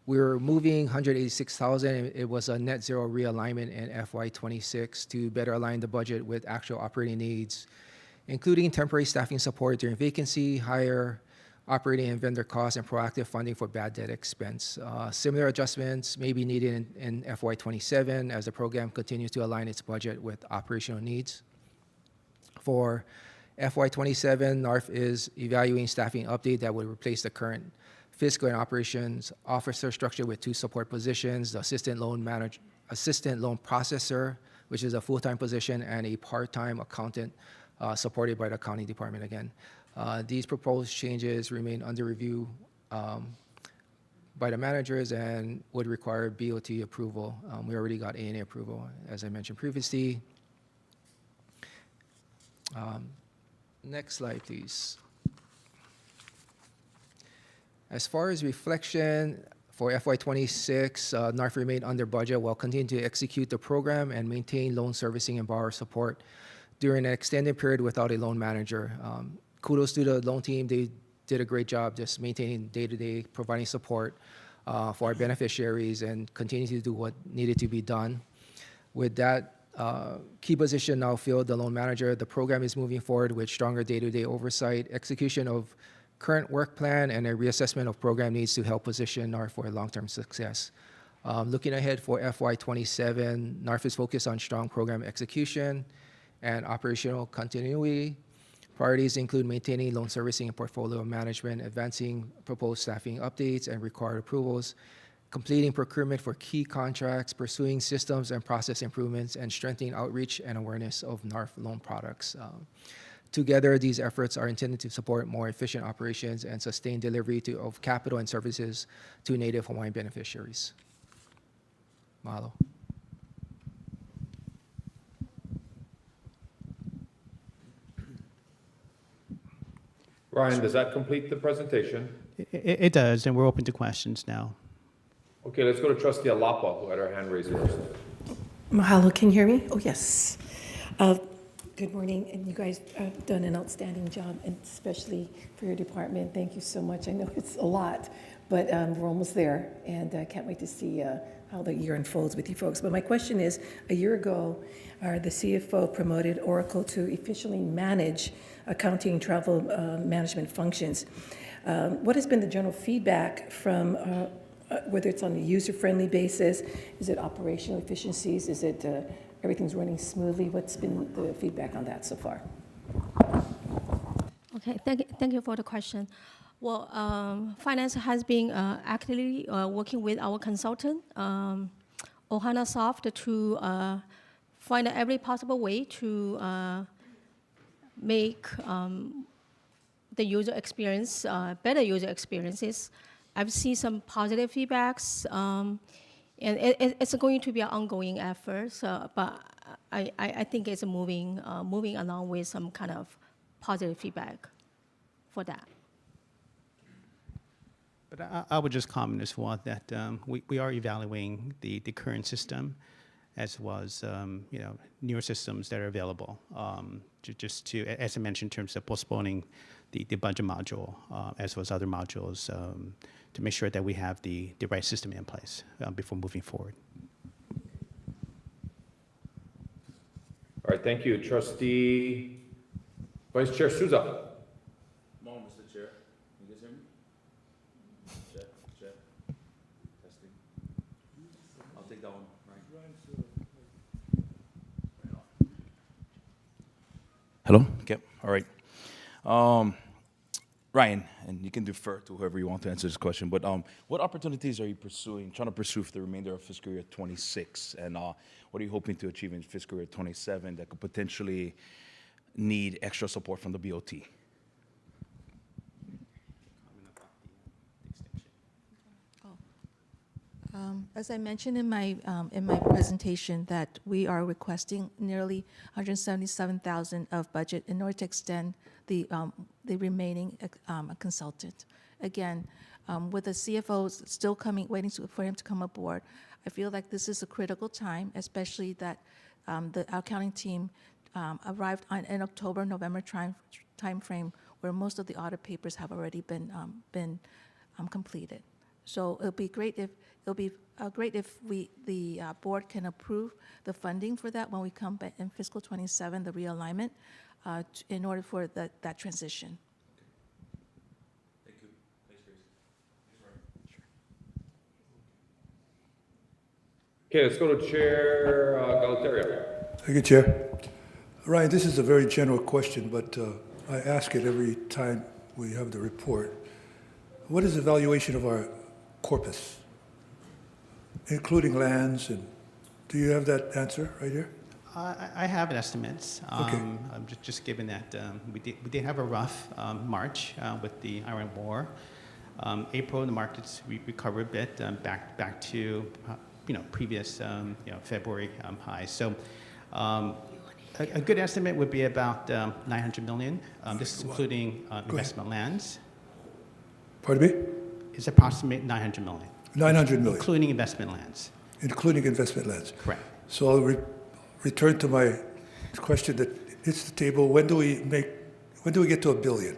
we were moving 186,000. It was a net zero realignment in FY26 to better align the budget with actual operating needs, including temporary staffing support during vacancy, higher operating and vendor costs, and proactive funding for bad debt expense. Similar adjustments may be needed in FY27 as the program continues to align its budget with operational needs. For FY27, NARF is evaluating staffing update that would replace the current fiscal and operations officer structure with 2 support positions, the assistant loan processor which is a full-time position, and a part-time accountant supported by the accounting department again. These proposed changes remain under review by the managers and would require BOT approval. We already got ANA approval, as I mentioned previously. Next slide, please. As far as reflection for FY26, NARF remained under budget while continuing to execute the program and maintain loan servicing and borrower support during an extended period without a loan manager. Kudos to the loan team. They did a great job just maintaining day-to-day, providing support for our beneficiaries and continuing to do what needed to be done. With that key position now filled, the loan manager, the program is moving forward with stronger day-to-day oversight, execution of current work plan, and a reassessment of program needs to help position NARF for long-term success. Looking ahead for FY27, NARF is focused on strong program execution and operational continuity. Priorities include maintaining loan servicing and portfolio management, advancing proposed staffing updates and required approvals, completing procurement for key contracts, pursuing systems and process improvements, and strengthening outreach and awareness of NARF loan products. Together, these efforts are intended to support more efficient operations and sustain delivery of capital and services to Native Hawaiian beneficiaries. Mahalo. Ryan, does that complete the presentation? It does, and we're open to questions now. Okay, let's go to Trustee Alapa, who had her hand raised first. Mahalo, can you hear me? Oh, yes. Good morning, and you guys have done an outstanding job, and especially for your department. Thank you so much. I know it's a lot, but we're almost there, and I can't wait to see how the year unfolds with you folks. But my question is, a year ago, the CFO promoted Oracle to efficiently manage accounting and travel management functions. What has been the general feedback from, whether it's on a user-friendly basis? Is it operational efficiencies? Is it everything's running smoothly? What's been the feedback on that so far? Okay, thank you for the question. Well, finance has been actively working with our consultant, Ohana Soft, to find every possible way to make the user experience, better user experiences. I've seen some positive feedbacks, and it's going to be an ongoing effort, but I think it's moving along with some kind of positive feedback for that. But I would just comment as well that we are evaluating the current system as well as newer systems that are available, just to, as I mentioned, in terms of postponing the budget module as well as other modules to make sure that we have the right system in place before moving forward. All right, thank you. Trustee Vice Chair Souza. Mr. Chair. You guys hear me? Check. Testing. I'll take that one, right? Hello? Okay, all right. Ryan, and you can defer to whoever you want to answer this question, but what opportunities are you trying to pursue for the remainder of fiscal year 26? And what are you hoping to achieve in fiscal year 27 that could potentially need extra support from the BOT? As I mentioned in my presentation, that we are requesting nearly $177,000 of budget in order to extend the remaining consultant. Again, with the CFO still waiting for him to come aboard, I feel like this is a critical time, especially that the accounting team arrived in October, November time frame, where most of the audit papers have already been completed. So it'll be great if the board can approve the funding for that when we come back in fiscal 27, the realignment, in order for that transition. Thank you. Okay, let's go to Chair Galataria. Thank you, Chair. Ryan, this is a very general question, but I ask it every time we have the report. What is the valuation of our corpus, including lands? And do you have that answer right here? I have estimates. Okay. I'm just given that we did have a rough March with the Iran war. April, the markets recovered a bit back to previous February highs. So a good estimate would be about 900 million. This is including investment lands. Pardon me? It's approximately 900 million. 900 million. Including investment lands. Including investment lands. Correct. So I'll return to my question that hits the table. When do we get to $1 billion?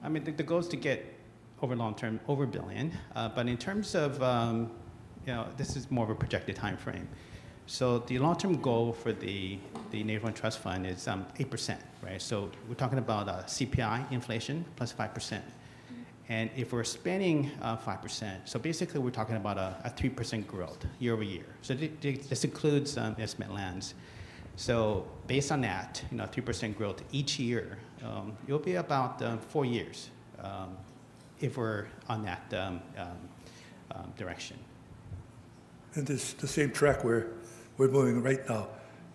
I mean, the goal is to get over long term over $1 billion, but in terms of this is more of a projected time frame. So the long term goal for the Native Hawaiian Trust Fund is 8%, right? So we're talking about CPI inflation plus 5%. And if we're spending 5%, so basically we're talking about a 3% growth year over year. So this includes investment lands. So based on that, 3% growth each year, it'll be about 4 years if we're on that direction. And it's the same track we're moving right now.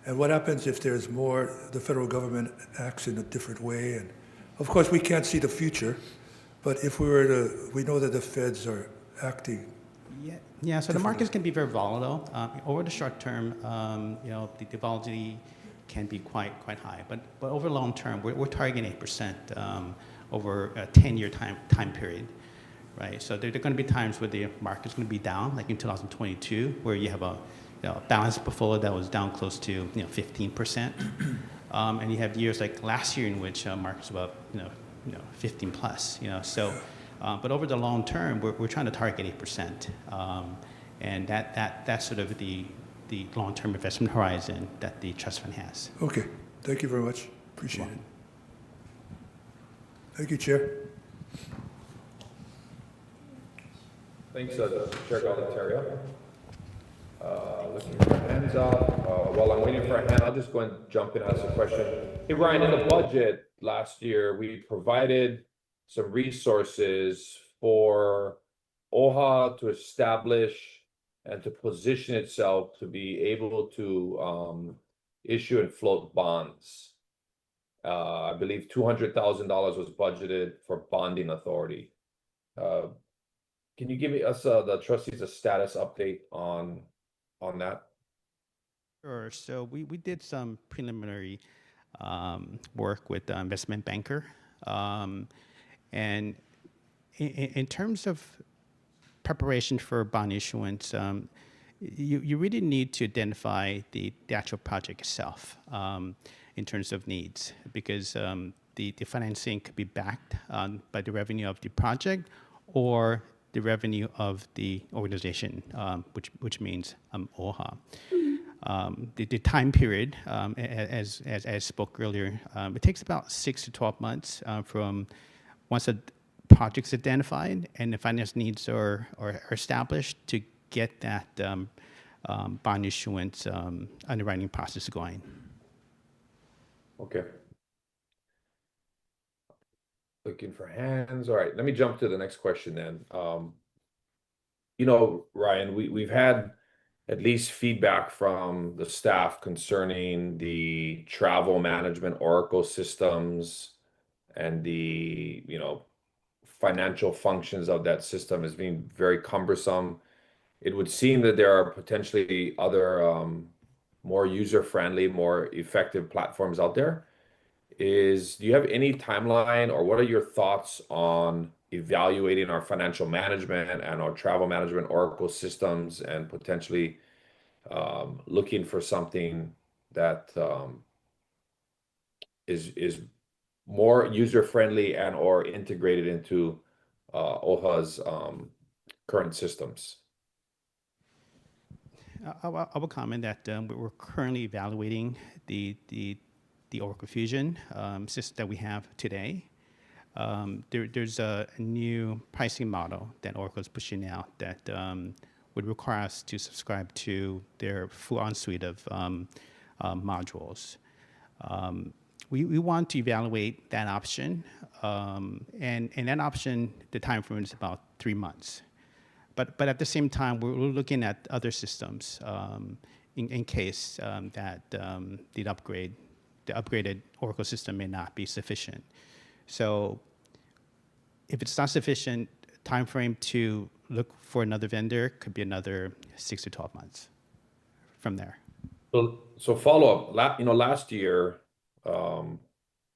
And what happens if there's more, the federal government acts in a different way? And of course, we can't see the future. But if we know that the feds are acting. Yeah. So the markets can be very volatile. Over the short term, the volatility can be quite high. But over long term, we're targeting 8% over a 10-year time period, right? So there are going to be times where the market's going to be down, like in 2022, where you have a balanced portfolio that was down close to 15%, and you have years like last year in which markets were up 15 plus, so, but over the long term, we're trying to target 8%, and that's sort of the long-term investment horizon that the trust fund has. Okay, thank you very much. Appreciate it. Thank you, Chair. Thanks, Chair Galatario. Looking for hands up. While I'm waiting for a hand, I'll just go and jump in and ask a question. Hey, Ryan, in the budget last year, we provided some resources for OHA to establish and to position itself to be able to issue and float bonds. I believe $200,000 was budgeted for bonding authority. Can you give us the trustees a status update on that? Sure. So we did some preliminary work with the investment banker, and in terms of preparation for bond issuance, you really need to identify the actual project itself in terms of needs, because the financing could be backed by the revenue of the project or the revenue of the organization, which means OHA. The time period, as I spoke earlier, it takes about 6 to 12 months from once a project's identified and the finance needs are established to get that bond issuance underwriting process going. Okay. Looking for hands. All right, let me jump to the next question then. Ryan, we've had at least feedback from the staff concerning the travel management Oracle systems and the financial functions of that system as being very cumbersome. It would seem that there are potentially other more user-friendly, more effective platforms out there. Do you have any timeline, or what are your thoughts on evaluating our financial management and our travel management Oracle systems and potentially looking for something that is more user-friendly and or integrated into OHA's current systems? I will comment that we're currently evaluating the Oracle Fusion system that we have today. There's a new pricing model that Oracle is pushing out that would require us to subscribe to their full-on suite of modules. We want to evaluate that option, and that option, the time frame is about 3 months. But at the same time, we're looking at other systems in case that the upgraded Oracle system may not be sufficient. So if it's not sufficient, time frame to look for another vendor could be another 6 to 12 months from there. So follow up. Last year,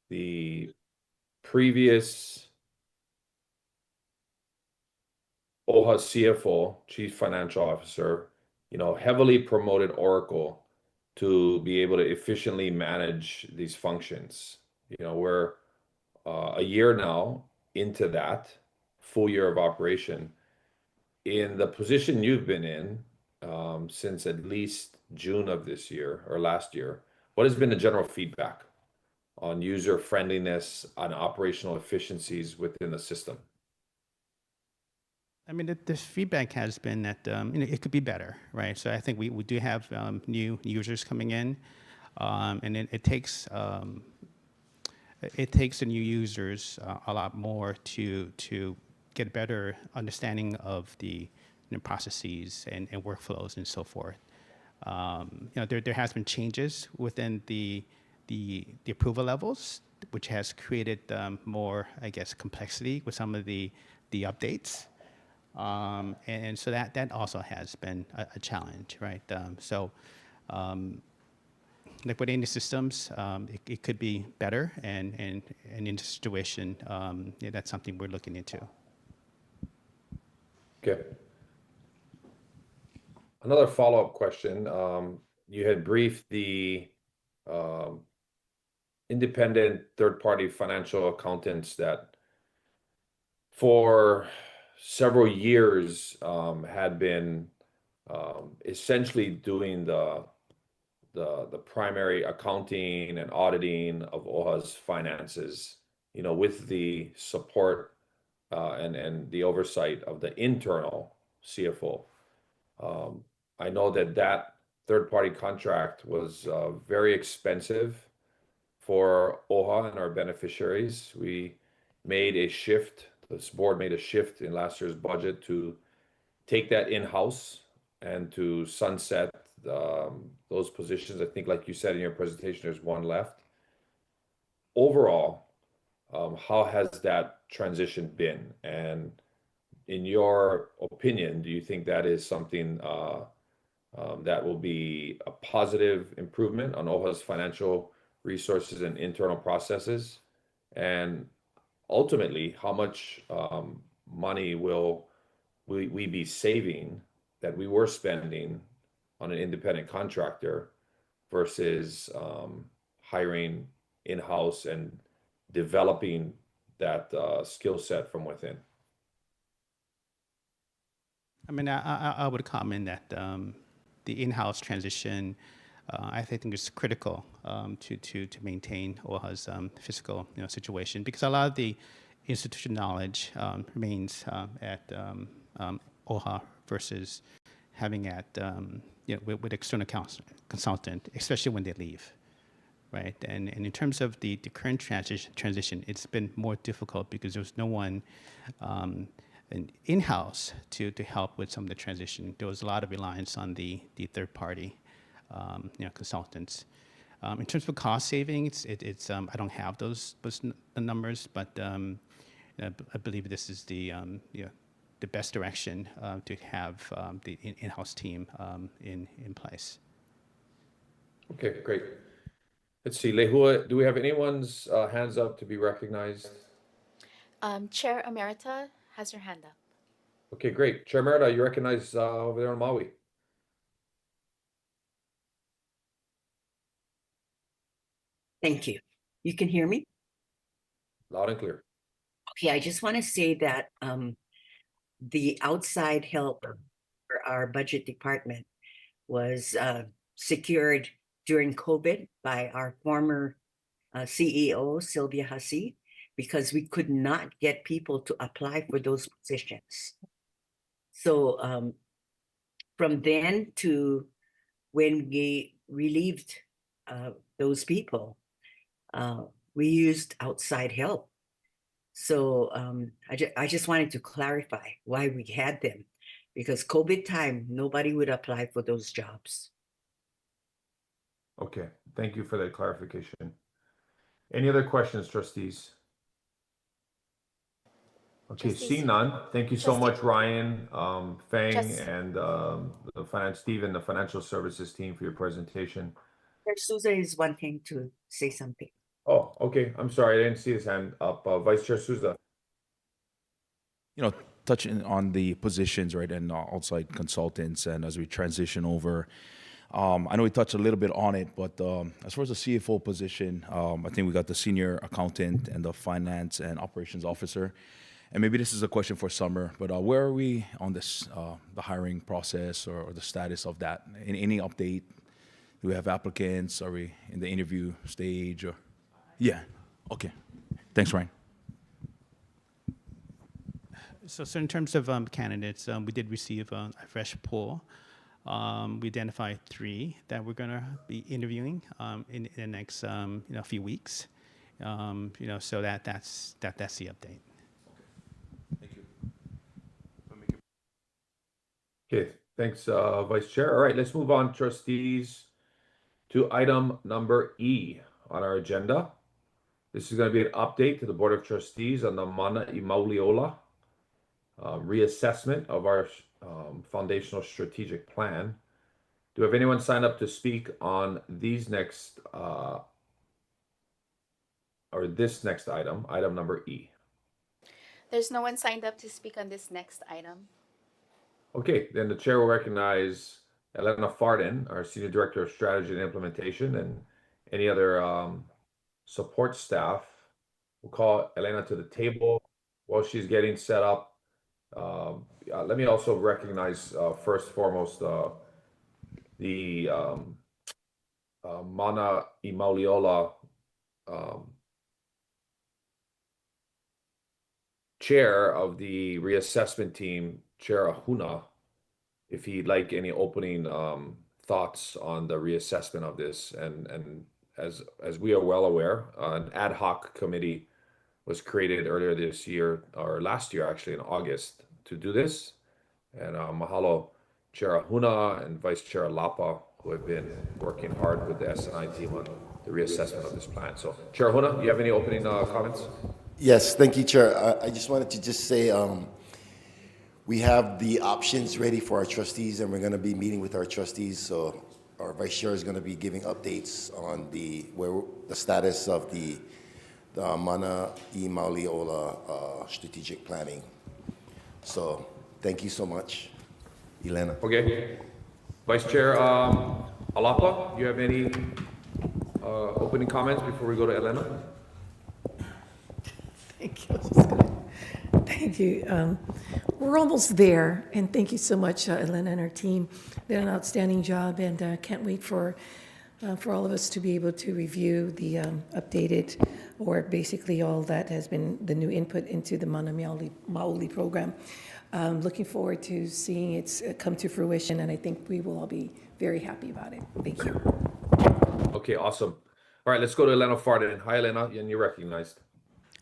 the previous OHA CFO, Chief Financial Officer, heavily promoted Oracle to be able to efficiently manage these functions. We're a year now into that full year of operation. In the position you've been in since at least June of this year or last year, what has been the general feedback on user friendliness, on operational efficiencies within the system? I mean, the feedback has been that it could be better, right? So I think we do have new users coming in, and it takes the new users a lot more to get a better understanding of the processes and workflows and so forth. There has been changes within the approval levels, which has created more, I guess, complexity with some of the updates. And so that also has been a challenge, right? Like within the systems, it could be better, and in this situation, that's something we're looking into. Okay. Another follow-up question. You had briefed the independent third-party financial accountants that for several years had been essentially doing the primary accounting and auditing of OHA's finances, with the support and the oversight of the internal CFO. I know that third-party contract was very expensive for OHA and our beneficiaries. We made a shift. This board made a shift in last year's budget to take that in-house and to sunset those positions. I think, like you said in your presentation, there's one left. Overall, how has that transition been? And in your opinion, do you think that is something that will be a positive improvement on OHA's financial resources and internal processes? And ultimately, how much money will we be saving that we were spending on an independent contractor versus hiring in-house and developing that skill set from within? I mean, I would comment that the in-house transition, I think, is critical to maintain OHA's fiscal situation, because a lot of the institutional knowledge remains at OHA versus having at with external consultant, especially when they leave, right? And in terms of the current transition, it's been more difficult because there's no one in-house to help with some of the transition. There was a lot of reliance on the third party consultants. In terms of cost savings, it's I don't have those numbers, but I believe this is the best direction to have the in-house team in place. Okay, great. Let's see, Lehua, do we have anyone's hands up to be recognized? Chair Emerita has her hand up. Okay, great. Chair Emerita, you recognize over there on Maui. Thank you. You can hear me? Loud and clear. Okay, I just want to say that the outside help for our budget department was secured during COVID by our former CEO, Sylvia Hussey, because we could not get people to apply for those positions. So from then to when we relieved those people, we used outside help. So I just wanted to clarify why we had them, because COVID time, nobody would apply for those jobs. Okay, thank you for that clarification. Any other questions, trustees? Okay, Trustees. see none. Thank you so Trustee- much, Ryan, Fang, Trust- and the finance Steve and the financial services team for your presentation. Souza is wanting to say something. Oh, okay. I'm sorry, I didn't see his hand up. Vice Chair Souza. Touching on the positions, right, and outside consultants, and as we transition over, I know we touched a little bit on it, but as far as the CFO position, I think we got the senior accountant and the finance and operations officer. And maybe this is a question for Summer, but where are we on this, the hiring process or the status of that? Any update? Do we have applicants? Are we in the interview stage? Or yeah, okay. Thanks, Ryan. So in terms of candidates, we did receive a fresh poll. We identified 3 that we're going to be interviewing in the next few weeks. So that's the update. Thank you. Okay, thanks, Vice Chair. All right, let's move on, trustees, to item number E on our agenda. This is going to be an update to the Board of Trustees on the Mana I Mauli Ola reassessment of our foundational strategic plan. Do we have anyone sign up to speak on these next or this next item, item number E? There's no one signed up to speak on this next item. Okay, then the chair will recognize Elena Fardin, our Senior Director of Strategy and Implementation, and any other support staff. We'll call Elena to the table while she's getting set up. Let me also recognize first and foremost the Mana I Mauli Ola chair of the reassessment team, Chair Ahuna, if he'd like any opening thoughts on the reassessment of this. And as we are well aware, an ad hoc committee was created earlier this year, or last year actually, in August, to do this. And mahalo Chair Ahuna and Vice Chair Lapa, who have been working hard with the S&I team on the reassessment of this plan. So Chair Ahuna, do you have any opening comments? Yes, thank you, Chair. I just wanted to just say we have the options ready for our trustees, and we're going to be meeting with our trustees. So our Vice Chair is going to be giving updates on the status of the Mana I Mauli Ola strategic planning. So thank you so much, Elena. Okay. Vice Chair Alapa, do you have any opening comments before we go to Elena? Thank you. Thank you. We're almost there, and thank you so much, Elena and her team. They did an outstanding job, and can't wait for all of us to be able to review the updated, or basically all that has been the new input into the Mana Mauli program. Looking forward to seeing it come to fruition, and I think we will all be very happy about it. Thank you. Okay, awesome. All right, let's go to Elena Fardin. Hi, Elena, and you're recognized.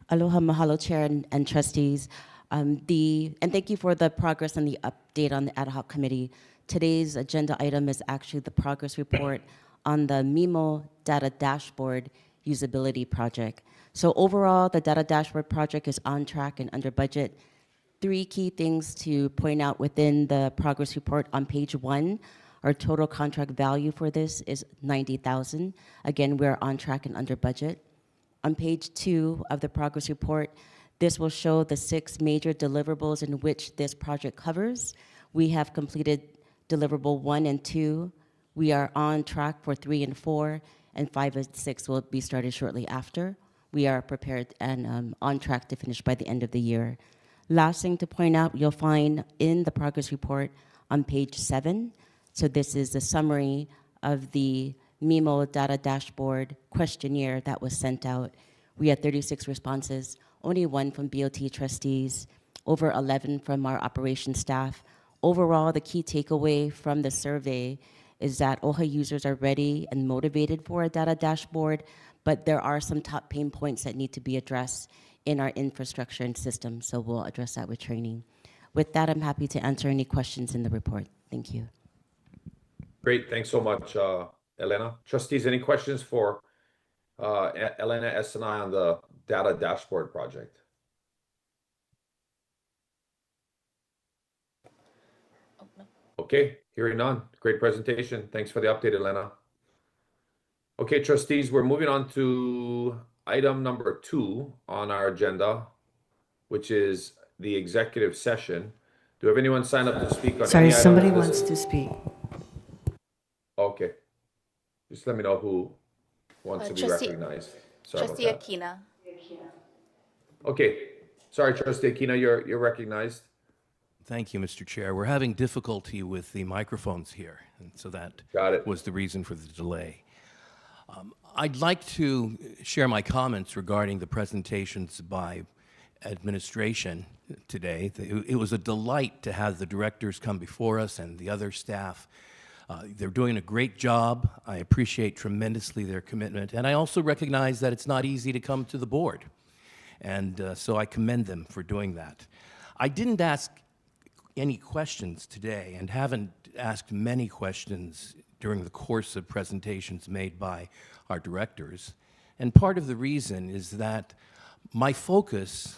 Aloha, mahalo, Chair and trustees. And thank you for the progress and the update on the ad hoc committee. Today's agenda item is actually the progress report on the MIMO data dashboard usability project. So overall, the data dashboard project is on track and under budget. 3 key things to point out within the progress report on page 1. Our total contract value for this is $90,000. Again, we're on track and under budget. On page 2 of the progress report, this will show the 6 major deliverables in which this project covers. We have completed deliverable 1 and 2. We are on track for 3 and 4, and 5 and 6 will be started shortly after. We are prepared and on track to finish by the end of the year. Last thing to point out, you'll find in the progress report on page 7. So this is a summary of the MIMO data dashboard questionnaire that was sent out. We had 36 responses, only 1 from BOT trustees, over 11 from our operations staff. Overall, the key takeaway from the survey is that OHA users are ready and motivated for a data dashboard, but there are some top pain points that need to be addressed in our infrastructure and system, so we'll address that with training. With that, I'm happy to answer any questions in the report. Thank you. Great, thanks so much, Elena. Trustees, any questions for Elena S. and I on the data dashboard project? Okay, hearing none. Great presentation. Thanks for the update, Elena. Okay, trustees, we're moving on to item number 2 on our agenda, which is the executive session. Do we have anyone sign up to speak on Sorry, any somebody items wants listed? to speak. Okay. Just let me know who wants to be Trustee- recognized. Sorry Trustee about that. Aquina. Okay. Sorry, Trustee Aquina, you're recognized. Thank you, Mr. Chair. We're having difficulty with the microphones here, and so that was the reason for the delay. I'd like to share my comments regarding the presentations by administration today. It was a delight to have the directors come before us and the other staff. They're doing a great job. I appreciate tremendously their commitment, and I also recognize that it's not easy to come to the board, and so I commend them for doing that. I didn't ask any questions today and haven't asked many questions during the course of presentations made by our directors. And part of the reason is that my focus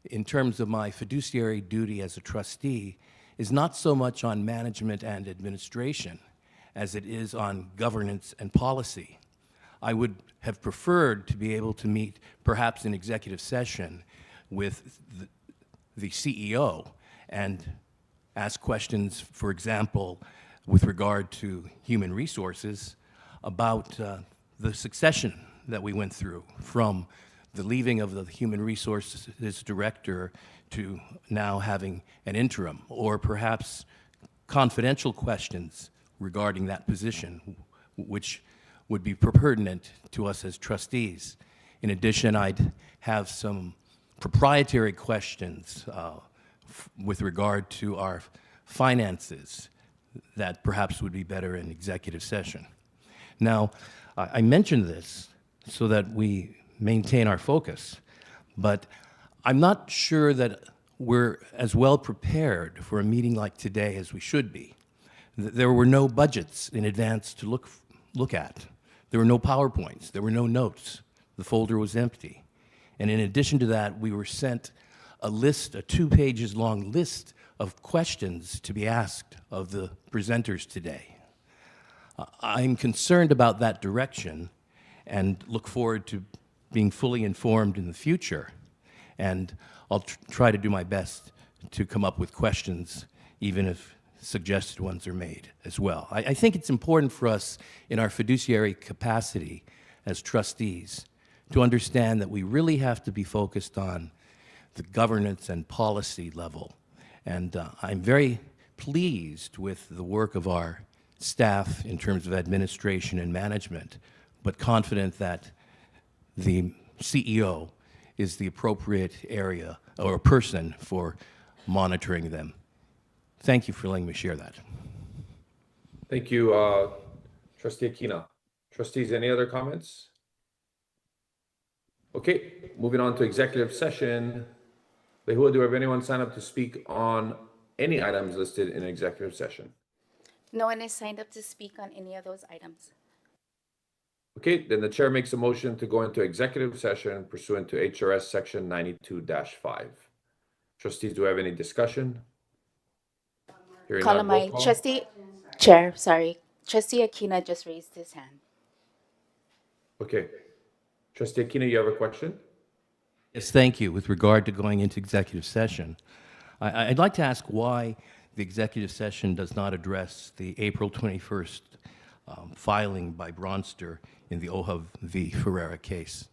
in terms of my fiduciary duty as a trustee is not so much on management and administration as it is on governance and policy. I would have preferred to be able to meet perhaps in executive session with the CEO and ask questions, for example, with regard to human resources about the succession that we went through from the leaving of the human resources director to now having an interim, or perhaps confidential questions regarding that position, which would be pertinent to us as trustees. In addition, I'd have some proprietary questions with regard to our finances that perhaps would be better in executive session. Now, I mention this so that we maintain our focus, but I'm not sure that we're as well prepared for a meeting like today as we should be. There were no budgets in advance to look at. There were no PowerPoints. There were no notes. The folder was empty. And in addition to that, we were sent a list, a 2 pages long list of questions to be asked of the presenters today. I'm concerned about that direction and look forward to being fully informed in the future. And I'll try to do my best to come up with questions, even if suggested ones are made as well. I think it's important for us in our fiduciary capacity as trustees to understand that we really have to be focused on the governance and policy level. And I'm very pleased with the work of our staff in terms of administration and management, but confident that the CEO is the appropriate area or person for monitoring them. Thank you for letting me share that. Thank you, Trustee Aquina. Trustees, any other comments? Okay, moving on to executive session. Lehua, do we have anyone sign up to speak on any items listed in executive session? No one is signed up to speak on any of those items. Okay, then the chair makes a motion to go into executive session pursuant to HRS section 92-5. Trustees, do we have any discussion? Hearing none, roll Kalamai, call. Trustee Aquina just raised his hand. Okay. Trustee Aquina, you have a question? Yes, thank you. With regard to going into executive session, I'd like to ask why the executive session does not address the April 21st filing by Bronster in the OHA v. Ferreira case.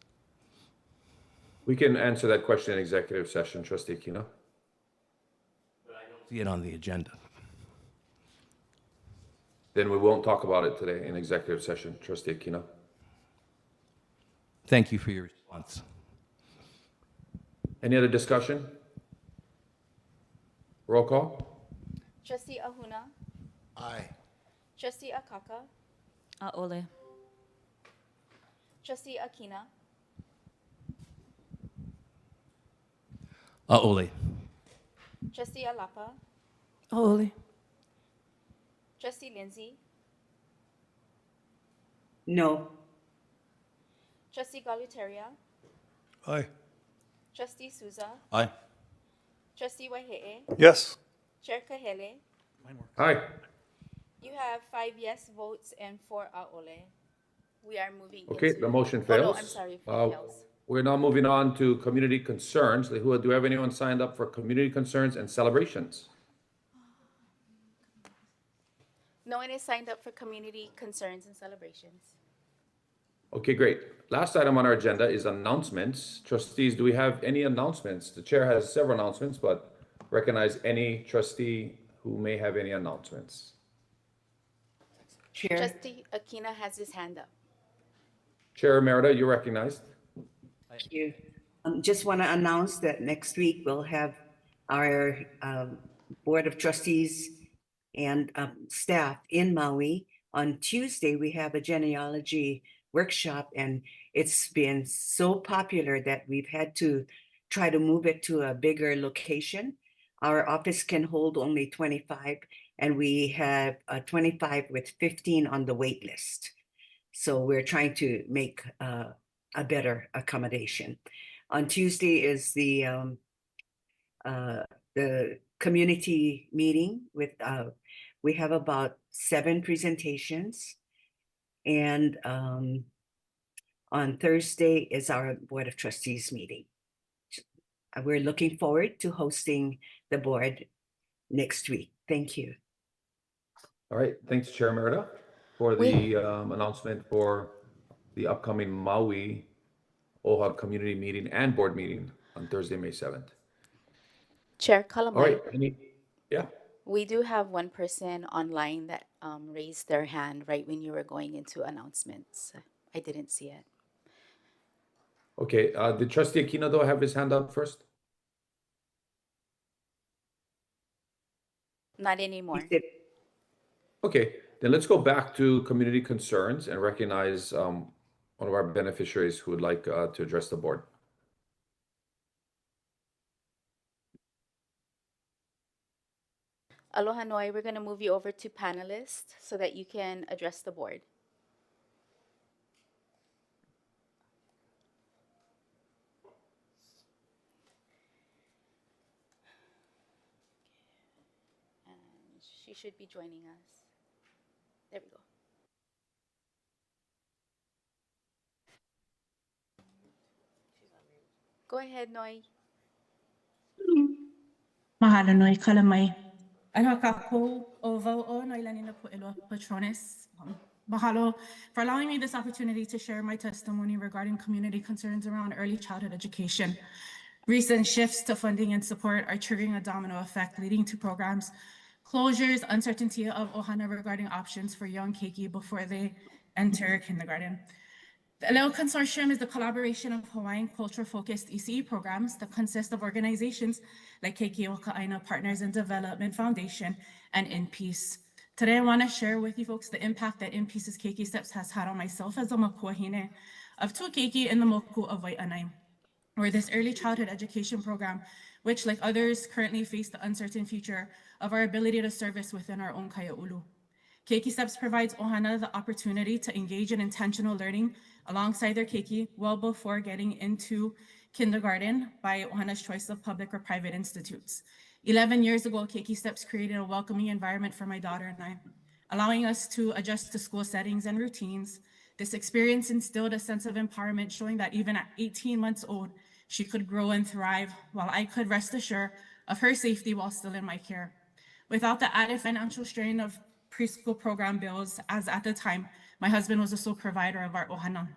We can answer that question in executive session, Trustee Aquina. See it on the agenda. Then we won't talk about it today in executive session, Trustee Aquina. Thank you for your response. Any other discussion? Roll call. Trustee Ahuna. Aye. Trustee Akaka. Ole. Trustee Aquina. Ole. Trustee Alapa. Ole. Trustee Lindsay. No. Trustee Galuteria, Aye. Trustee Souza, Aye. Trustee Wahe'e, Yes. Chair Kahele. Aye. You have 5 yes votes and 4 aole. We are moving Okay, into... the motion Oh, fails. no, I'm sorry, it fails. We're now moving on to community concerns. Lehua, do we have anyone signed up for community concerns and celebrations? No one is signed up for community concerns and celebrations. Okay, great. Last item on our agenda is announcements. Trustees, do we have any announcements? The chair has several announcements, but recognize any trustee who may have any announcements. Chair. Trustee Aquina has his hand up. Chair Merida, you're recognized. Thank you. Just want to announce that next week we'll have our Board of Trustees and staff in Maui. On Tuesday, we have a genealogy workshop, and it's been so popular that we've had to try to move it to a bigger location. Our office can hold only 25, and we have 25 with 15 on the wait list. So we're trying to make a better accommodation. On Tuesday is the community meeting with, we have about 7 presentations. And on Thursday is our Board of Trustees meeting. We're looking forward to hosting the board next week. Thank you. All right, thanks, Chair Merida, for the announcement for the upcoming Maui OHA community meeting and board meeting on Thursday, May 7th. Chair Kalamai. All right, yeah. We do have one person online that raised their hand right when you were going into announcements. I didn't see it. Okay, did Trustee Aquino, though, have his hand up first? Not anymore. Okay, then let's go back to community concerns and recognize one of our beneficiaries who would like to address the board. Aloha Noi, we're going to move you over to panelists so that you can address the board. And she should be joining us. There we go. Go ahead, Noi. Mahalo noi kalamai. Aloha kako o vau'o noi lanina pu'elo patronis. Mahalo for allowing me this opportunity to share my testimony regarding community concerns around early childhood education. Recent shifts to funding and support are triggering a domino effect, leading to programs closures, uncertainty of ohana regarding options for young keiki before they enter kindergarten. The LEO Consortium is the collaboration of Hawaiian culture-focused ECE programs that consist of organizations like Keiki Waka'aina Partners in Development Foundation and In Peace. Today, I want to share with you folks the impact that In Peace's Keiki Steps has had on myself as a makuahine of two keiki in the moku of Wai'anae, where this early childhood education program, which like others currently face the uncertain future of our ability to service within our own kaia'ulu. Keiki Steps provides ohana the opportunity to engage in intentional learning alongside their keiki well before getting into kindergarten by ohana's choice of public or private institutes. 11 years ago, Keiki Steps created a welcoming environment for my daughter and I, allowing us to adjust to school settings and routines. This experience instilled a sense of empowerment, showing that even at 18 months old, she could grow and thrive, while I could rest assured of her safety while still in my care. Without the added financial strain of preschool program bills, as at the time, my husband was the sole provider of our ohana.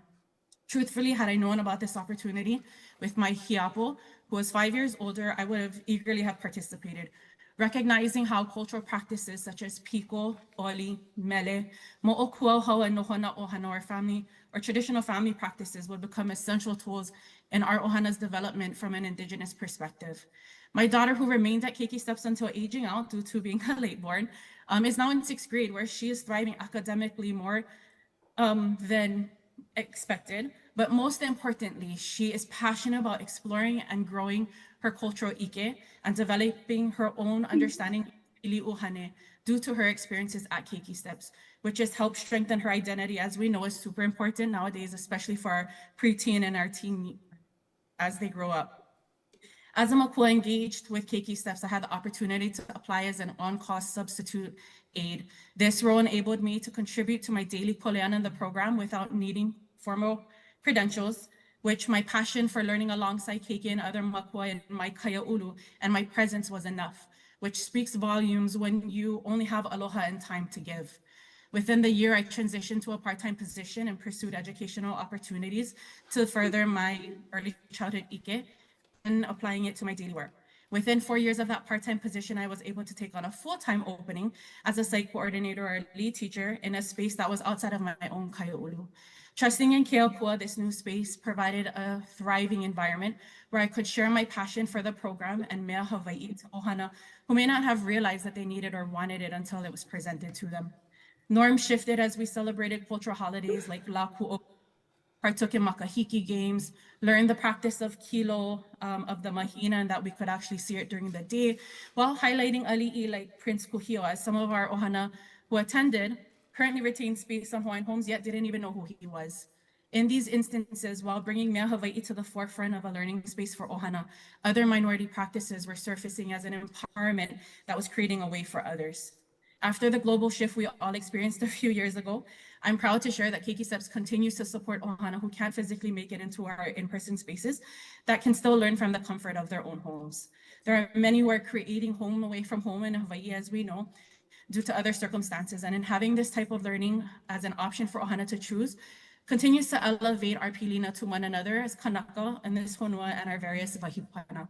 Truthfully, had I known about this opportunity with my hiapo, who was 5 years older, I would have eagerly have participated, recognizing how cultural practices such as piko, oli, mele, mo'okua hau and nohona ohana or family or traditional family practices would become essential tools in our ohana's development from an indigenous perspective. My daughter, who remained at Keiki Steps until aging out due to being a late born, is now in 6th grade, where she is thriving academically more than expected. But most importantly, she is passionate about exploring and growing her cultural ike and developing her own understanding of ili'uhane due to her experiences at Keiki Steps, which has helped strengthen her identity, as we know is super important nowadays, especially for our preteen and our teen as they grow up. As a Makua engaged with Keiki Steps, I had the opportunity to apply as an on-cost substitute aide. This role enabled me to contribute to my daily kuleana in the program without needing formal credentials, which my passion for learning alongside Keiki and other Makua in my kaia'ulu and my presence was enough, which speaks volumes when you only have aloha and time to give. Within the year, I transitioned to a part-time position and pursued educational opportunities to further my early childhood ike and applying it to my daily work. Within 4 years of that part-time position, I was able to take on a full-time opening as a site coordinator or lead teacher in a space that was outside of my own kaia'ulu. Trusting in Keapua, this new space provided a thriving environment where I could share my passion for the program and mea Hawaii to ohana who may not have realized that they needed or wanted it until it was presented to them. Norms shifted as we celebrated cultural holidays like Lāku, partook in makahiki games, learned the practice of kilo of the mahina and that we could actually see it during the day, while highlighting ali'i like Prince Kuhio, as some of our ohana who attended currently retained space on Hawaiian homes yet didn't even know who he was. In these instances, while bringing mea Hawaii to the forefront of a learning space for ohana, other minority practices were surfacing as an empowerment that was creating a way for others. After the global shift we all experienced a few years ago, I'm proud to share that Keiki Steps continues to support ohana who can't physically make it into our in-person spaces that can still learn from the comfort of their own homes. There are many who are creating home away from home in Hawaii, as we know, due to other circumstances. And in having this type of learning as an option for ohana to choose, continues to elevate our pilina to one another as kanaka and this honua and our various wahipana.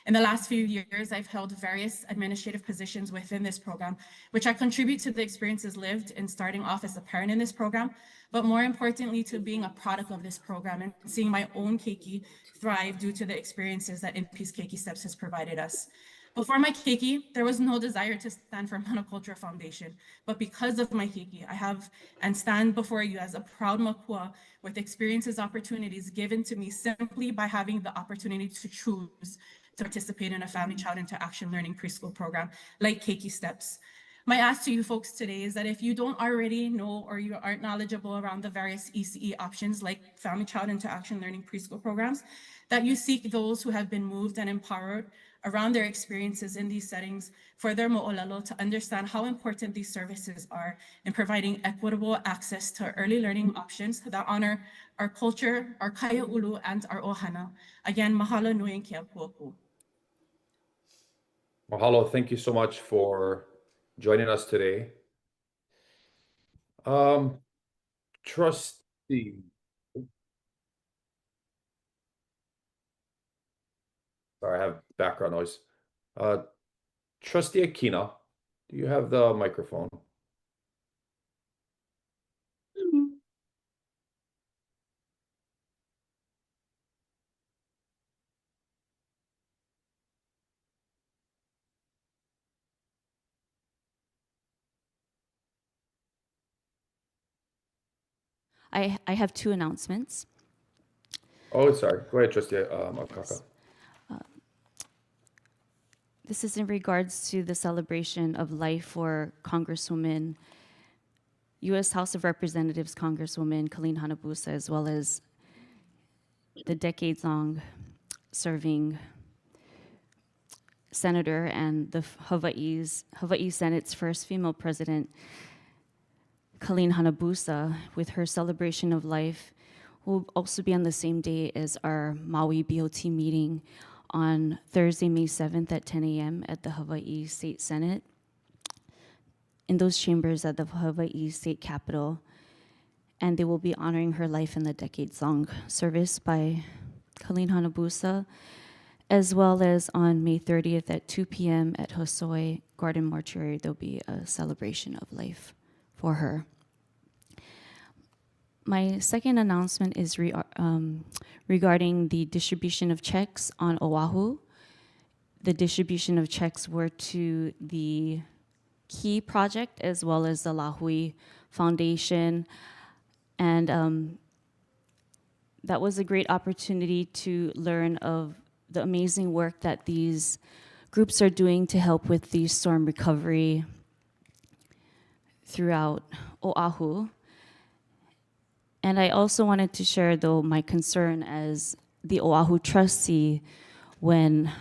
In the last few years, I've held various administrative positions within this program, which I contribute to the experiences lived in starting off as a parent in this program, but more importantly, to being a product of this program and seeing my own keiki thrive due to the experiences that In Peace Keiki Steps has provided us. Before my keiki, there was no desire to stand for Monoculture Foundation, but because of my keiki, I have and stand before you as a proud makua with experiences, opportunities given to me simply by having the opportunity to choose to participate in a family child into action learning preschool program like Keiki Steps. My ask to you folks today is that if you don't already know or you aren't knowledgeable around the various ECE options like family child into action learning preschool programs, that you seek those who have been moved and empowered around their experiences in these settings for their mo'olelo to understand how important these services are in providing equitable access to early learning options that honor our culture, our kaia'ulu, and our ohana. Again, mahalo nui and keapuapu. Mahalo, thank you so much for joining us today. Trustee. Sorry, I have background noise. Trustee Akina, do you have the microphone? I have two announcements. Oh, sorry. Go ahead, Trustee Akaka. This is in regards to the celebration of life for Congresswoman, U.S. House of Representatives Congresswoman Colleen Hanabusa, as well as the decades-long serving senator and the Hawaii Senate's first female president, Colleen Hanabusa, with her celebration of life, will also be on the same day as our Maui BOT meeting on Thursday, May 7th at 10 a.m. at the Hawaii State Senate, in those chambers at the Hawaii State Capitol. And they will be honoring her life in the decades-long service by Colleen Hanabusa, as well as on May 30th at 2 p.m. at Hosoi Garden Mortuary, there'll be a celebration of life for her. My second announcement is regarding the distribution of checks on Oahu. The distribution of checks were to the Key Project as well as the Lahui Foundation. And that was a great opportunity to learn of the amazing work that these groups are doing to help with the storm recovery throughout Oahu. And I also wanted to share, though, my concern as the Oahu trustee when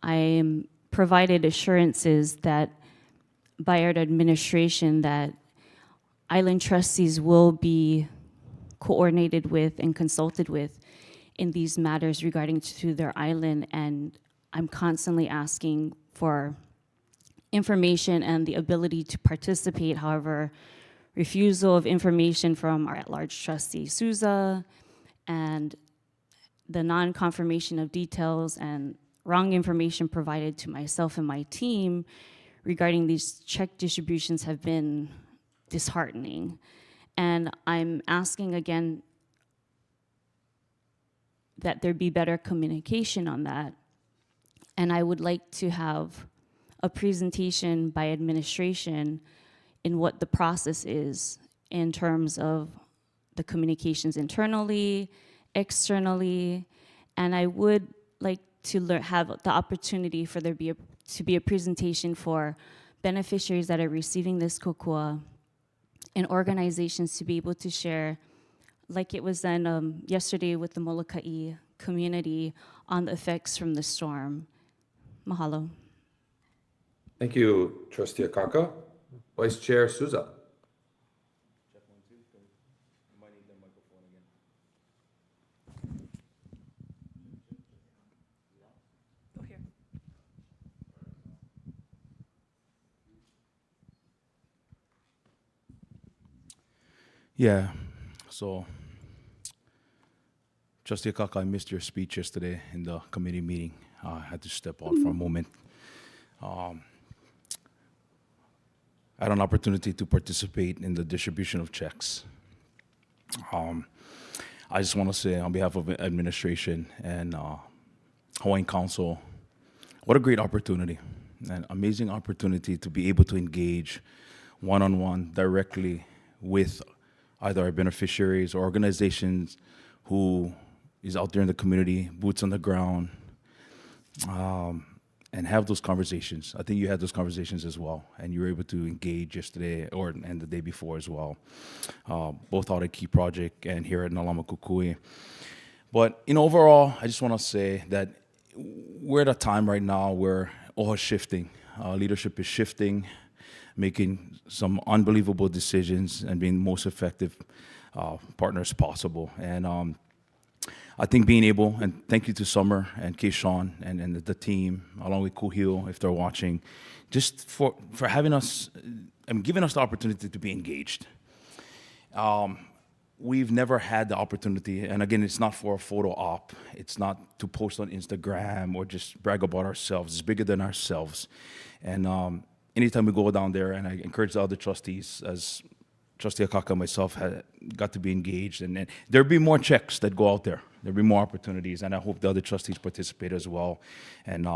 I am provided assurances that by our administration that island trustees will be coordinated with and consulted with in these matters regarding to their island, and I'm constantly asking for information and the ability to participate. However, refusal of information from our at-large trustee Souza, and the non-confirmation of details and wrong information provided to myself and my team regarding these check distributions have been disheartening. And I'm asking again that there be better communication on that. And I would like to have a presentation by administration in what the process is in terms of the communications internally, externally, and I would like to have the opportunity for there to be a presentation for beneficiaries that are receiving this kokua and organizations to be able to share, like it was done yesterday with the Molokai community, on the effects from the storm. Mahalo. Thank you, Trustee Akaka. Vice Chair Souza. Yeah, so Trustee Akaka, I missed your speech yesterday in the committee meeting. I had to step out for a moment. I had an opportunity to participate in the distribution of checks. I just want to say on behalf of the administration and Hawaiian Council, what a great opportunity, an amazing opportunity to be able to engage one-on-one directly with either our beneficiaries or organizations who is out there in the community, boots on the ground, and have those conversations. I think you had those conversations as well, and you were able to engage yesterday and the day before as well, both out at Key Project and here at Lāma Kukui. But overall, I just want to say that we're at a time right now where OHA is shifting. Leadership is shifting, making some unbelievable decisions and being the most effective partners possible. And I think being able, and thank you to Summer and Keishawn and the team, along with Kuhio, if they're watching, just for having us, and giving us the opportunity to be engaged. We've never had the opportunity, and again, it's not for a photo op. It's not to post on Instagram or just brag about ourselves. It's bigger than ourselves. And anytime we go down there, and I encourage the other trustees, as Trustee Akaka and myself got to be engaged, and there'll be more checks that go out there. There'll be more opportunities, and I hope the other trustees participate as well, and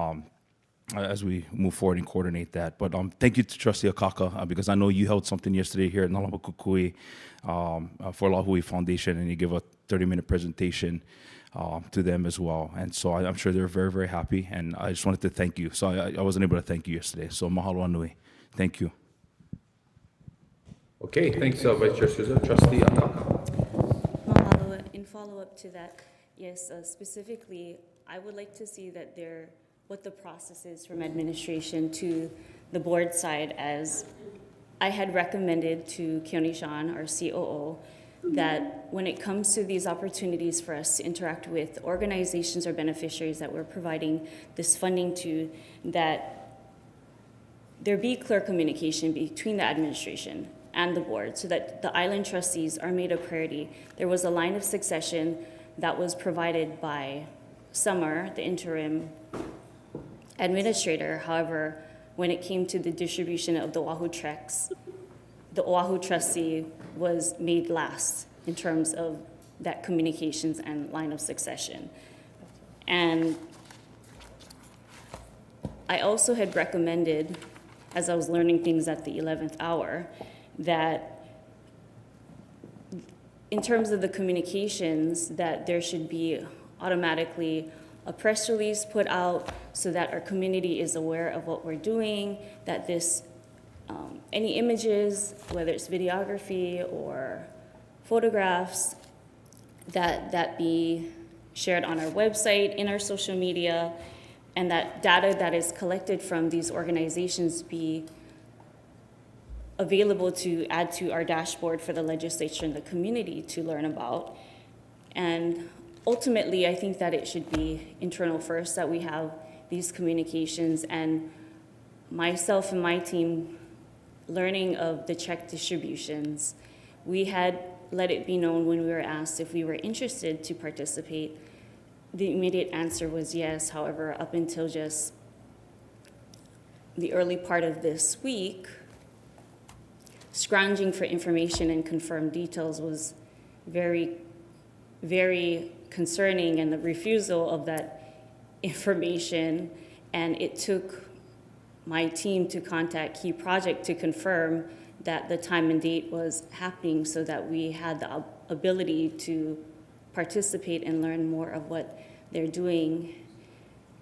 as we move forward and coordinate that. But thank you to Trustee Akaka, because I know you held something yesterday here at Lāma Kukui for Lahui Foundation, and you gave a 30-minute presentation to them as well. And so I'm sure they're very, very happy, and I just wanted to thank you. So I wasn't able to thank you yesterday, so mahalo anui. Thank you. Okay, thanks, Vice Chair Souza. Trustee Akaka. Mahalo. In follow-up to that, yes, specifically, I would like to see that what the process is from administration to the board side, as I had recommended to Keone-san, our COO, that when it comes to these opportunities for us to interact with organizations or beneficiaries that we're providing this funding to, that there be clear communication between the administration and the board so that the island trustees are made a priority. There was a line of succession that was provided by Summer, the interim administrator. However, when it came to the distribution of the Oahu checks, the Oahu trustee was made last in terms of that communications and line of succession. And I also had recommended, as I was learning things at the 11th hour, that in terms of the communications, that there should be automatically a press release put out so that our community is aware of what we're doing, that this any images, whether it's videography or photographs, that be shared on our website, in our social media, and that data that is collected from these organizations be available to add to our dashboard for the legislature and the community to learn about. And ultimately, I think that it should be internal first, that we have these communications, and myself and my team learning of the check distributions. We had let it be known when we were asked if we were interested to participate. The immediate answer was yes. However, up until just the early part of this week, scrounging for information and confirmed details was very, very concerning, and the refusal of that information. And it took my team to contact Key Project to confirm that the time and date was happening, so that we had the ability to participate and learn more of what they're doing.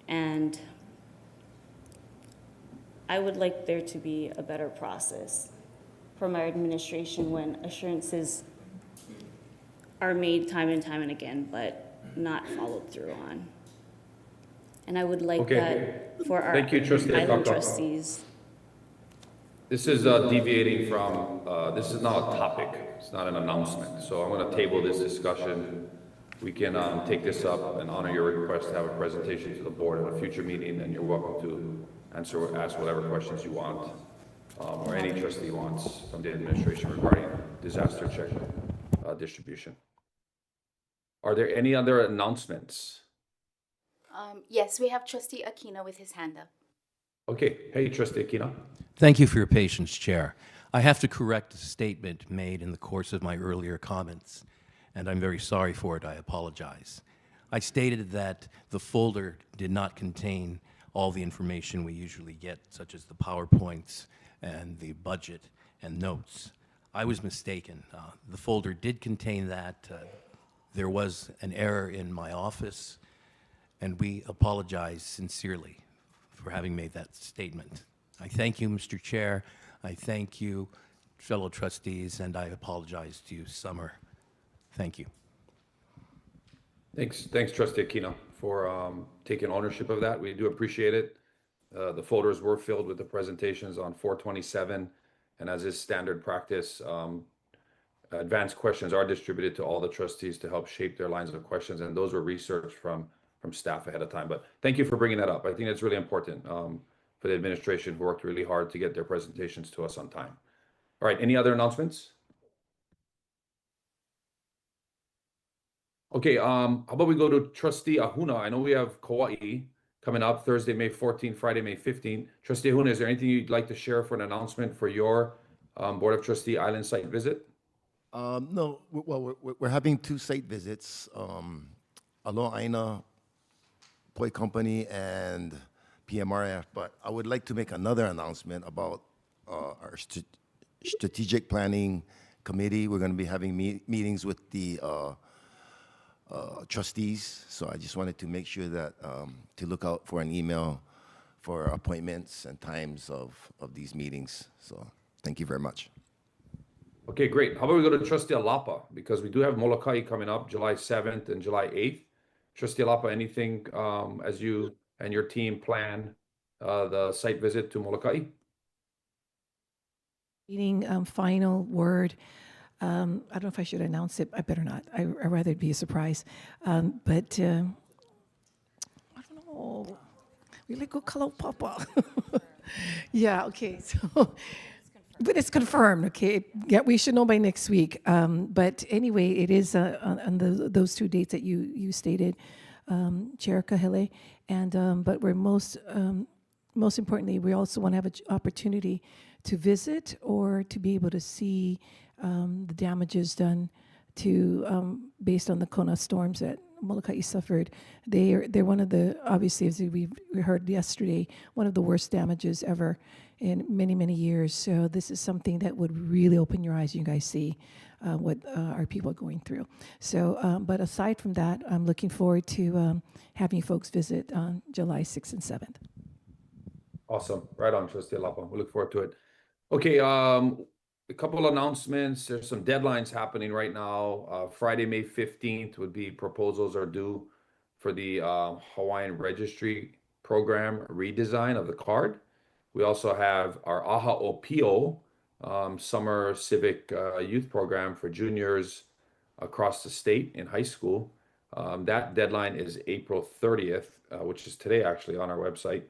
And I would like there to be a better process from our administration when assurances are made time and time and again, but not followed through on. And I would like that for our Thank you, Trustee island Akaka. trustees. This is deviating from, this is not a topic, it's not an announcement. So I'm gonna table this discussion. We can take this up and honor your request to have a presentation to the board at a future meeting, and you're welcome to answer or ask whatever questions you want, or any trustee wants from the administration regarding disaster check distribution. Are there any other announcements? Yes, we have Trustee Aquino with his hand up. Okay, hey, Trustee Aquino. Thank you for your patience, Chair. I have to correct a statement made in the course of my earlier comments, and I'm very sorry for it. I apologize. I stated that the folder did not contain all the information we usually get, such as the PowerPoints and the budget and notes. I was mistaken. The folder did contain that. There was an error in my office, and we apologize sincerely for having made that statement. I thank you, Mr. Chair. I thank you, fellow trustees, and I apologize to you, Summer. Thank you. Thanks, Trustee Aquino, for taking ownership of that. We do appreciate it. The folders were filled with the presentations on 4/27, and as is standard practice, advanced questions are distributed to all the trustees to help shape their lines of questions, and those were researched from staff ahead of time. But thank you for bringing that up. I think it's really important for the administration, who worked really hard to get their presentations to us on time. All right, any other announcements? Okay, how about we go to Trustee Ahuna? I know we have Kauai coming up Thursday, May 14th, Friday, May 15th. Trustee Ahuna, is there anything you'd like to share for an announcement for your Board of Trustee Island site visit? No, well, we're having two site visits. Aloha Aina Poi Company and PMRF, but I would like to make another announcement about our strategic planning committee. We're going to be having meetings with the trustees, so I just wanted to make sure that to look out for an email for appointments and times of these meetings. So thank you very much. Okay, great. How about we go to Trustee Alapa, because we do have Molokai coming up July 7th and July 8th. Trustee Alapa, anything as you and your team plan the site visit to Molokai? Meeting final word. I don't know if I should announce it. I better not. I'd rather it be a surprise. But I don't know. We let go call out Papa. Yeah, okay. So, but it's confirmed, okay? Yeah, we should know by next week. But anyway, it is on those two dates that you stated, Chair Kahele. And but we're most importantly, we also want to have an opportunity to visit or to be able to see the damages done to based on the Kona storms that Molokai suffered. They're one of the, obviously, as we heard yesterday, one of the worst damages ever in many years. So this is something that would really open your eyes. You guys see what our people are going through. So, but aside from that, I'm looking forward to having you folks visit on July 6th and 7th. Awesome. Right on, Trustee Alapa. We look forward to it. Okay, a couple announcements. There's some deadlines happening right now. Friday, May 15th would be proposals are due for the Hawaiian Registry Program redesign of the card. We also have our OHA Opio summer civic youth program for juniors across the state in high school. That deadline is April 30th, which is today actually on our website.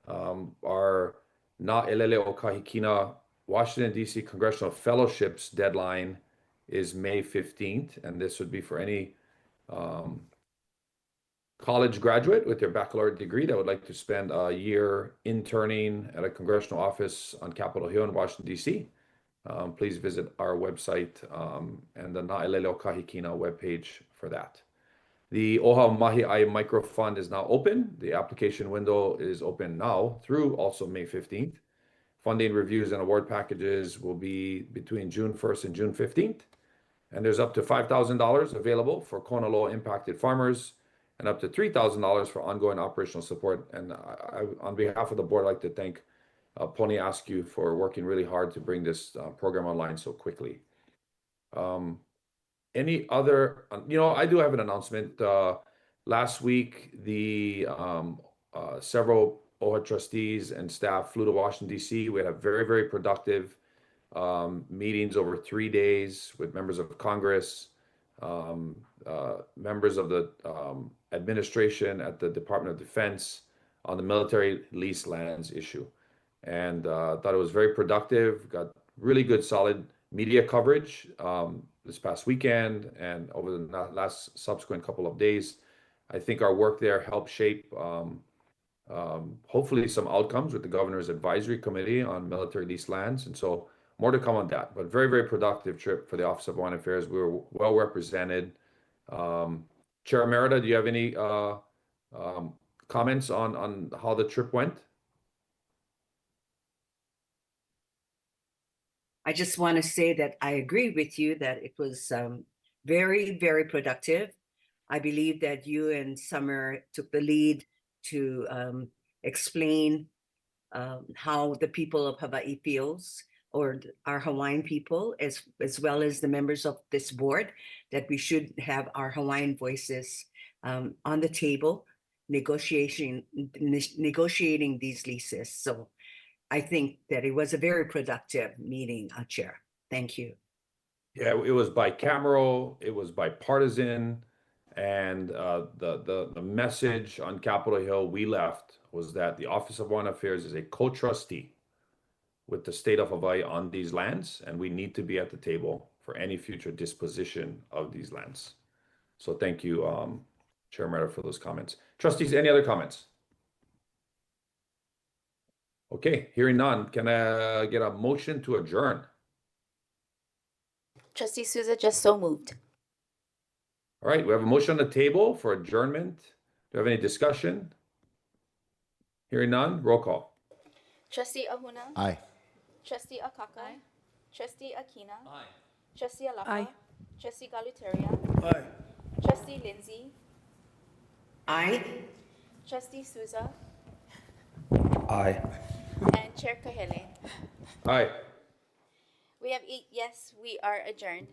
Our Na Elele o Kahikina Washington, D.C. Congressional Fellowships deadline is May 15th, and this would be for any college graduate with their baccalaureate degree that would like to spend a year interning at a congressional office on Capitol Hill in Washington, D.C. Please visit our website and the Na Elele o Kahikina webpage for that. The OHA Mahi'ai Microfund is now open. The application window is open now through also May 15th. Funding reviews and award packages will be between June 1st and June 15th. And there's up to $5,000 available for Kona Loa impacted farmers and up to $3,000 for ongoing operational support. And on behalf of the board, I'd like to thank Pony Askew for working really hard to bring this program online so quickly. Any other, I do have an announcement. Last week, the several OHA trustees and staff flew to Washington, D.C. We had a very, very productive meetings over 3 days with members of Congress, members of the administration at the Department of Defense on the military lease lands issue. And thought it was very productive, got really good, solid media coverage this past weekend and over the last subsequent couple of days. I think our work there helped shape hopefully some outcomes with the governor's advisory committee on military lease lands. And so more to come on that, but very, very productive trip for the Office of Hawaiian Affairs. We were well represented. Chair Emerita, do you have any comments on how the trip went? I just want to say that I agree with you that it was very, very productive. I believe that you and Summer took the lead to explain how the people of Hawaii feels, or our Hawaiian people, as well as the members of this board, that we should have our Hawaiian voices on the table, negotiating these leases. So I think that it was a very productive meeting, Chair. Thank you. Yeah, it was bicameral, it was bipartisan, and the message on Capitol Hill we left was that the Office of Hawaiian Affairs is a co-trustee with the state of Hawaii on these lands, and we need to be at the table for any future disposition of these lands. So thank you, Chair Emerita, for those comments. Trustees, any other comments? Okay, hearing none, can I get a motion to adjourn? Trustee Souza just so moved. All right, we have a motion on the table for adjournment. Do you have any discussion? Hearing none, roll call. Trustee Ahuna. Aye. Trustee Akaka. Aye. Trustee Akina. Aye. Trustee Alaka. Aye. Trustee Galuteria. Aye. Trustee Lindsay. Aye. Trustee Souza. Aye. And Chair Kahele. Aye. We have 8 yes, we are adjourned.